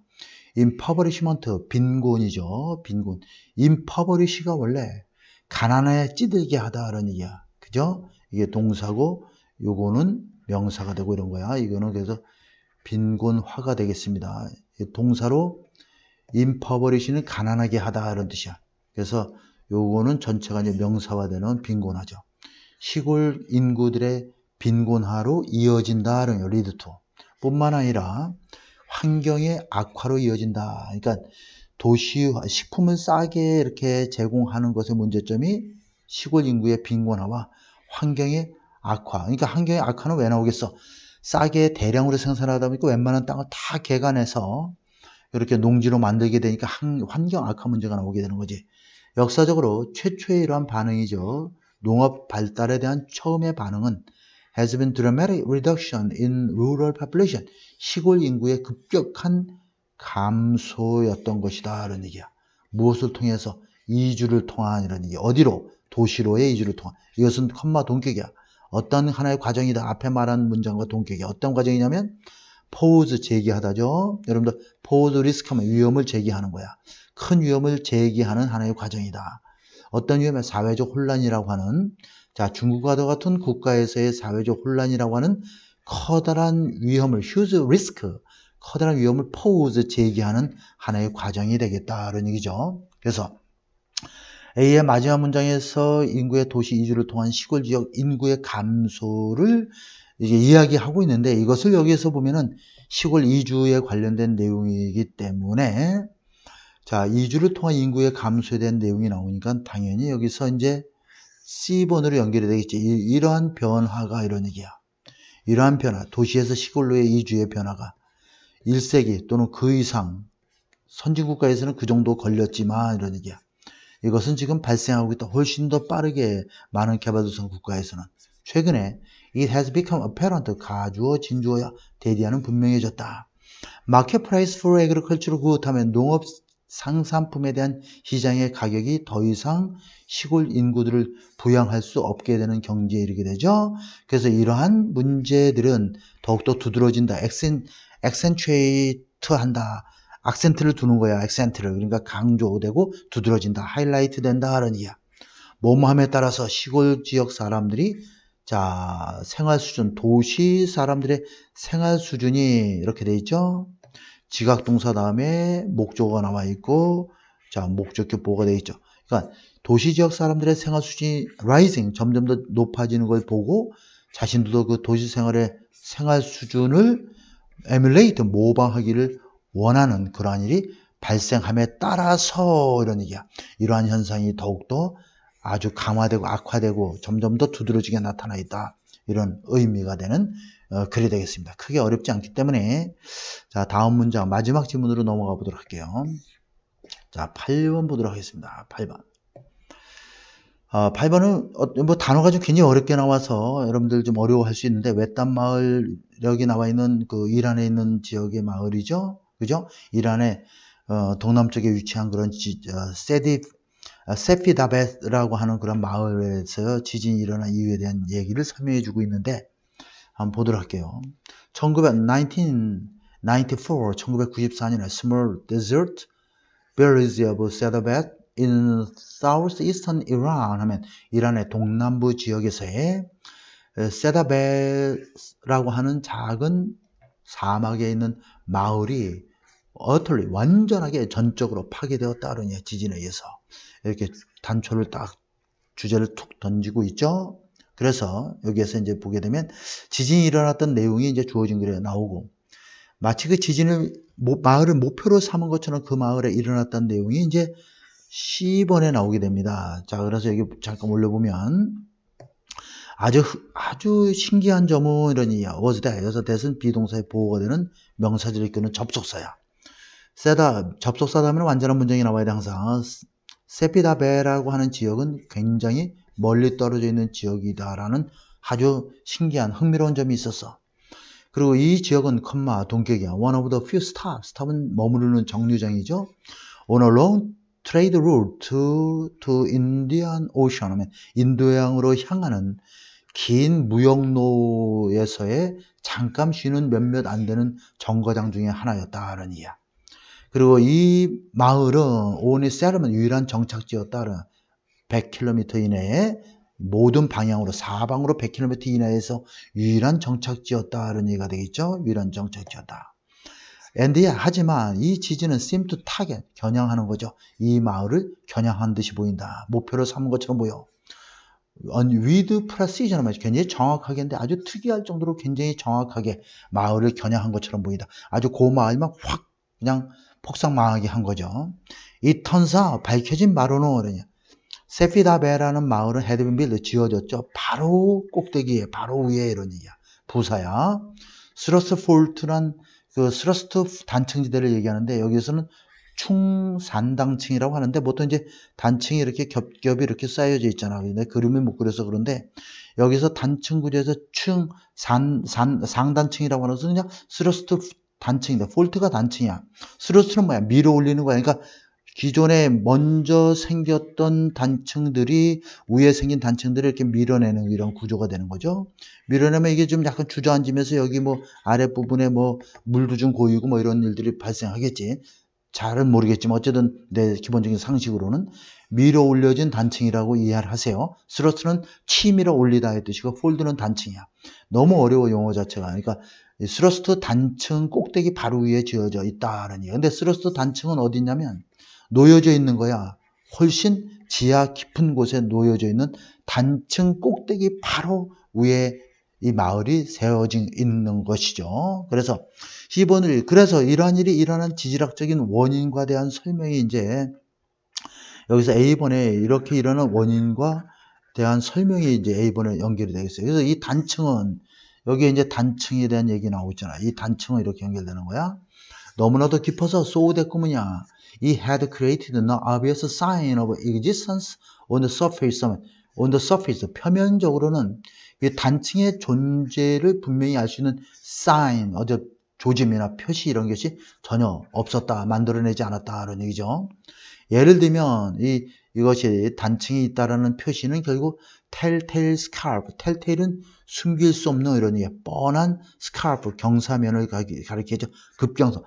impoverishment, 빈곤이죠. 빈곤. impoverish가 원래 가난에 찌들게 하다 그런 얘기야. 그죠? 이게 동사고 요거는 명사가 되고 이런 거야. 이거는 그래서 빈곤화가 되겠습니다. 동사로 impoverish는 가난하게 하다 이런 뜻이야. 그래서 요거는 전체가 이제 명사화되는 빈곤화죠. 시골 인구들의 빈곤화로 이어진다는 리드 투. 뿐만 아니라 환경의 악화로 이어진다. 그러니까 도시화, 식품을 싸게 이렇게 제공하는 것의 문제점이 시골 인구의 빈곤화와 환경의 악화. 그러니까 환경의 악화는 왜 나오겠어? 싸게 대량으로 생산하다 보니까 웬만한 땅을 다 개간해서 이렇게 농지로 만들게 되니까 환경 악화 문제가 나오게 되는 거지. 역사적으로 최초의 이러한 반응이죠. 농업 발달에 대한 처음의 반응은 has been dramatic reduction in rural population. 시골 인구의 급격한 감소였던 것이다. 이런 얘기야. 무엇을 통해서? 이주를 통한 이런 얘기. 어디로? 도시로의 이주를 통한. 이것은 컴마 동격이야. 어떤 하나의 과정이다. 앞에 말한 문장과 동격이야. 어떤 과정이냐면 pose 제기하다죠. 여러분들 pose risk 하면 위험을 제기하는 거야. 큰 위험을 제기하는 하나의 과정이다. 어떤 위험에 사회적 혼란이라고 하는, 자, 중국과 같은 국가에서의 사회적 혼란이라고 하는 커다란 위험을, huge risk, 커다란 위험을 pose 제기하는 하나의 과정이 되겠다. 이런 얘기죠. 그래서 A의 마지막 문장에서 인구의 도시 이주를 통한 시골 지역 인구의 감소를 이제 이야기하고 있는데, 이것을 여기에서 보면은 시골 이주에 관련된 내용이기 때문에, 자, 이주를 통한 인구의 감소에 대한 내용이 나오니까 당연히 여기서 이제 C번으로 연결이 되겠지. 이러한 변화가 이런 얘기야. 이러한 변화, 도시에서 시골로의 이주의 변화가 1세기 또는 그 이상, 선진국가에서는 그 정도 걸렸지만 이런 얘기야. 이것은 지금 발생하고 있다. 훨씬 더 빠르게 많은 개발도상 국가에서는. 최근에 it has become apparent, 가주어, 진주어야 대리하는 분명해졌다. 마켓 프라이스 for agricultural good 하면 농업 상산품에 대한 시장의 가격이 더 이상 시골 인구들을 부양할 수 없게 되는 경지에 이르게 되죠. 그래서 이러한 문제들은 더욱더 두드러진다. accentuate 한다. 악센트를 두는 거야. 액센트를. 그러니까 강조되고 두드러진다. 하이라이트 된다. 하는 이야. 뭐뭐함에 따라서 시골 지역 사람들이, 자, 생활 수준, 도시 사람들의 생활 수준이 이렇게 돼 있죠. 지각동사 다음에 목적어가 나와 있고, 자, 목적격 보호가 돼 있죠. 그러니까 도시 지역 사람들의 생활 수준이 rising, 점점 더 높아지는 걸 보고 자신들도 그 도시 생활의 생활 수준을 emulate, 모방하기를 원하는 그러한 일이 발생함에 따라서 이런 얘기야. 이러한 현상이 더욱더 아주 강화되고 악화되고 점점 더 두드러지게 나타나 있다. 이런 의미가 되는 글이 되겠습니다. 크게 어렵지 않기 때문에, 자, 다음 문장 마지막 지문으로 넘어가 보도록 할게요. 자, 8번 보도록 하겠습니다. 8번. 8번은 뭐 단어가 좀 굉장히 어렵게 나와서 여러분들 좀 어려워할 수 있는데, 외딴 마을, 여기 나와 있는 그 이란에 있는 지역의 마을이죠. 그죠? 이란의 동남쪽에 위치한 그런 세피다벳라고 하는 그런 마을에서 지진이 일어난 이유에 대한 얘기를 설명해 주고 있는데, 한번 보도록 할게요. 1994년에 small desert village of Sadabad in southeastern Iran 하면 이란의 동남부 지역에서의 세다벳라고 하는 작은 사막에 있는 마을이 utterly, 완전하게 전적으로 파괴되었다는 지진에 의해서. 이렇게 단초를 딱 주제를 툭 던지고 있죠. 그래서 여기에서 이제 보게 되면 지진이 일어났던 내용이 이제 주어진 글에 나오고, 마치 그 지진을 마을을 목표로 삼은 것처럼 그 마을에 일어났던 내용이 이제 C번에 나오게 됩니다. 자, 그래서 여기 잠깐 올려보면 아주 신기한 점은 이런 얘기야. was that, 여기서 that은 비동사의 보호가 되는 명사절을 이끄는 접속사야. 접속사 다음에 완전한 문장이 나와야 돼. 항상 세피다베라고 하는 지역은 굉장히 멀리 떨어져 있는 지역이다라는 아주 신기한 흥미로운 점이 있었어. 그리고 이 지역은 동격이야. One of the few stops. stop은 머무르는 정류장이죠. On a long trade route to Indian Ocean 하면 인도양으로 향하는 긴 무역로에서의 잠깐 쉬는 몇몇 안 되는 정거장 중에 하나였다는 이야. 그리고 이 마을은 only settlement 유일한 정착지였다는 100km 이내에 모든 방향으로 사방으로 100km 이내에서 유일한 정착지였다는 얘기가 되겠죠. 유일한 정착지였다. and 하지만 이 지진은 seem to target 겨냥하는 거죠. 이 마을을 겨냥한 듯이 보인다. 목표로 삼은 것처럼 보여. with precision 말이죠. 굉장히 정확하게 했는데 아주 특이할 정도로 굉장히 정확하게 마을을 겨냥한 것처럼 보인다. 아주 그 마을만 확 그냥 폭삭망하게 한 거죠. 이 턴사 밝혀진 바로는 세피다베라는 마을은 헤드빈빌드 지어졌죠. 바로 꼭대기에 바로 위에 이런 얘기야. 부사야. 스러스트 폴트란 그 스러스트 단층지대를 얘기하는데 여기서는 충산당층이라고 하는데 보통 이제 단층이 이렇게 겹겹이 이렇게 쌓여져 있잖아. 근데 그림을 못 그려서 그런데 여기서 단층 구조에서 상단층이라고 하는 것은 그냥 스러스트 단층이다. 폴트가 단층이야. 스러스트는 뭐야? 밀어 올리는 거야. 그러니까 기존에 먼저 생겼던 단층들이 위에 생긴 단층들을 이렇게 밀어내는 이런 구조가 되는 거죠. 밀어내면 이게 좀 약간 주저앉으면서 여기 뭐 아랫부분에 뭐 물도 좀 고이고 뭐 이런 일들이 발생하겠지. 잘은 모르겠지만 어쨌든 내 기본적인 상식으로는 밀어 올려진 단층이라고 이해를 하세요. 스러스트는 치밀어 올리다의 뜻이고 폴드는 단층이야. 너무 어려워 용어 자체가. 그러니까 스러스트 단층 꼭대기 바로 위에 지어져 있다는 얘기야. 근데 스러스트 단층은 어디 있냐면 놓여져 있는 거야. 훨씬 지하 깊은 곳에 놓여져 있는 단층 꼭대기 바로 위에 이 마을이 세워져 있는 것이죠. 그래서 10번을 그래서 이러한 일이 일어난 지질학적인 원인과 대한 설명이 이제 여기서 A번에 이렇게 일어난 원인과 대한 설명이 이제 A번에 연결이 되겠어요. 그래서 이 단층은 여기에 이제 단층에 대한 얘기 나오고 있잖아. 이 단층은 이렇게 연결되는 거야. 너무나도 깊어서 소우됐고 뭐냐. He had created no obvious sign of existence on the surface. On the surface. 표면적으로는 이 단층의 존재를 분명히 알 수 있는 sign, 조짐이나 표시 이런 것이 전혀 없었다. 만들어내지 않았다. 이런 얘기죠. 예를 들면 이것이 단층이 있다라는 표시는 결국 telltale scarf. telltale은 숨길 수 없는 이런 얘기. 뻔한 scarf, 경사면을 가리키죠. 급경사.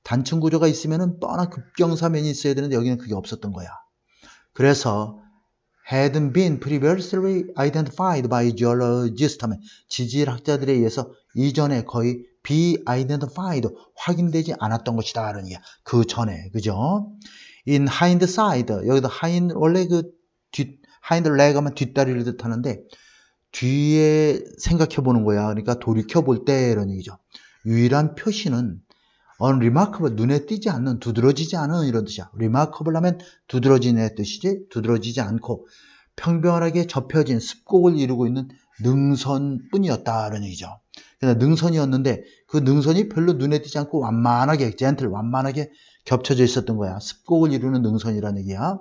단층 구조가 있으면은 뻔한 급경사면이 있어야 되는데 여기는 그게 없었던 거야. 그래서 hadn't been previously identified by geologists 하면 지질학자들에 의해서 이전에 거의 be-identified 확인되지 않았던 것이다 라는 얘기야. 그 전에 그죠? in hindsight 여기도 hind 원래 그 hind leg 하면 뒷다리를 뜻하는데 뒤에 생각해 보는 거야. 그러니까 돌이켜 볼 때 이런 얘기죠. 유일한 표시는 unremarkable 눈에 띄지 않는 두드러지지 않은 이런 뜻이야. remarkable 하면 두드러지는 뜻이지 두드러지지 않고 평평하게 접혀진 습곡을 이루고 있는 능선뿐이었다는 얘기죠. 그래서 능선이었는데 그 능선이 별로 눈에 띄지 않고 완만하게 완만하게 겹쳐져 있었던 거야. 습곡을 이루는 능선이라는 얘기야.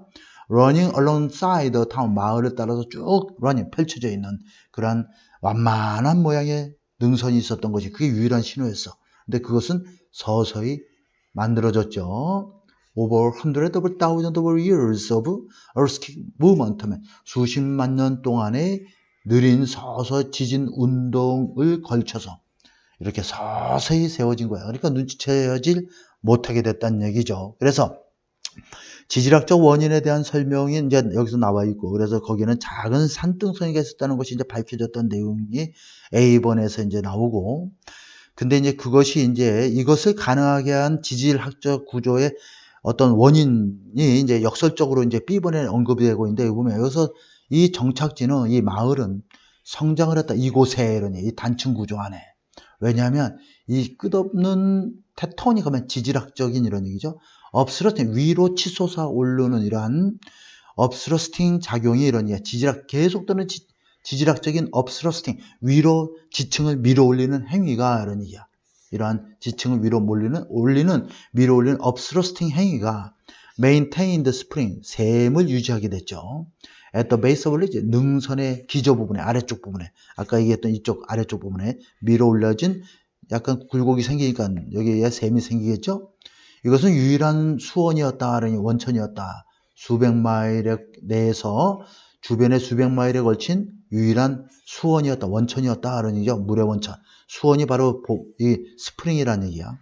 running alongside the town 마을을 따라서 쭉 펼쳐져 있는 그런 완만한 모양의 능선이 있었던 것이 그게 유일한 신호였어. 근데 그것은 서서히 만들어졌죠. Over hundreds of thousands of years of earthquake movement 하면 수십만 년 동안의 느린 서서 지진 운동을 걸쳐서 이렇게 서서히 세워진 거야. 그러니까 눈치채질 못하게 됐다는 얘기죠. 그래서 지질학적 원인에 대한 설명이 이제 여기서 나와 있고, 그래서 거기는 작은 산등성이가 있었다는 것이 이제 밝혀졌던 내용이 A번에서 이제 나오고, 근데 이제 그것이 이제 이것을 가능하게 한 지질학적 구조의 어떤 원인이 이제 역설적으로 이제 B번에 언급이 되고 있는데, 여기 보면 여기서 이 정착지는 이 마을은 성장을 했다. 이곳에 이러니 이 단층 구조 안에. 왜냐하면 이 끝없는 테토닉 하면 지질학적인 이런 얘기죠. 업스러스팅 위로 치솟아 오르는 이러한 업스러스팅 작용이 이런 얘기야. 지질학 계속되는 지질학적인 업스러스팅 위로 지층을 밀어 올리는 행위가 이런 얘기야. 이러한 지층을 위로 밀어 올리는 업스러스팅 행위가 maintain the spring 샘을 유지하게 됐죠. at the base of ridge 능선의 기저 부분에 아래쪽 부분에 아까 얘기했던 이쪽 아래쪽 부분에 밀어 올려진 약간 굴곡이 생기니까 여기에 샘이 생기겠죠. 이것은 유일한 수원이었다, 원천이었다. 수백 마일에 내에서 주변에 수백 마일에 걸친 유일한 수원이었다, 원천이었다 그런 얘기죠. 물의 원천. 수원이 바로 이 스프링이라는 얘기야.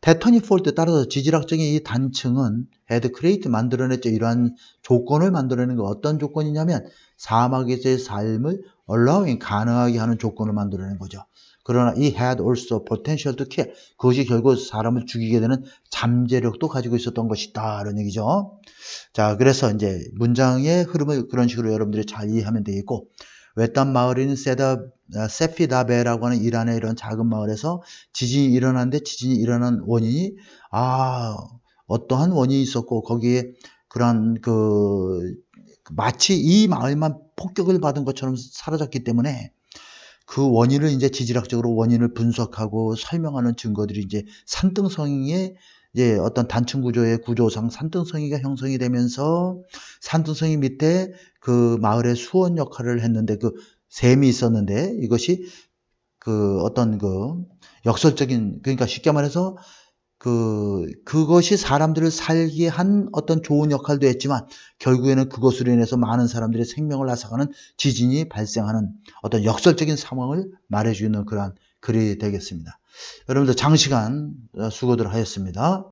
테터닉 폴트에 따라서 지질학적인 이 단층은 헤드 크레이트 만들어냈죠. 이러한 조건을 만들어낸 거 어떤 조건이냐면 사막에서의 삶을 allowing 가능하게 하는 조건을 만들어낸 거죠. 그러나 이 had also potential to kill 그것이 결국 사람을 죽이게 되는 잠재력도 가지고 있었던 것이다 이런 얘기죠. 자, 그래서 이제 문장의 흐름을 그런 식으로 여러분들이 잘 이해하면 되겠고, 외딴 마을인 세피다베라고 하는 이란의 이런 작은 마을에서 지진이 일어났는데 지진이 일어난 원인이 어떠한 원인이 있었고 거기에 그런 마치 이 마을만 폭격을 받은 것처럼 사라졌기 때문에 그 원인을 이제 지질학적으로 원인을 분석하고 설명하는 증거들이 이제 산등성이의 이제 어떤 단층 구조의 구조상 산등성이가 형성이 되면서 산등성이 밑에 그 마을의 수원 역할을 했는데 그 샘이 있었는데 이것이 어떤 역설적인 그러니까 쉽게 말해서 그것이 사람들을 살게 한 어떤 좋은 역할도 했지만 결국에는 그것으로 인해서 많은 사람들의 생명을 앗아가는 지진이 발생하는 어떤 역설적인 상황을 말해주는 그러한 글이 되겠습니다. 여러분들 장시간 수고들 하셨습니다.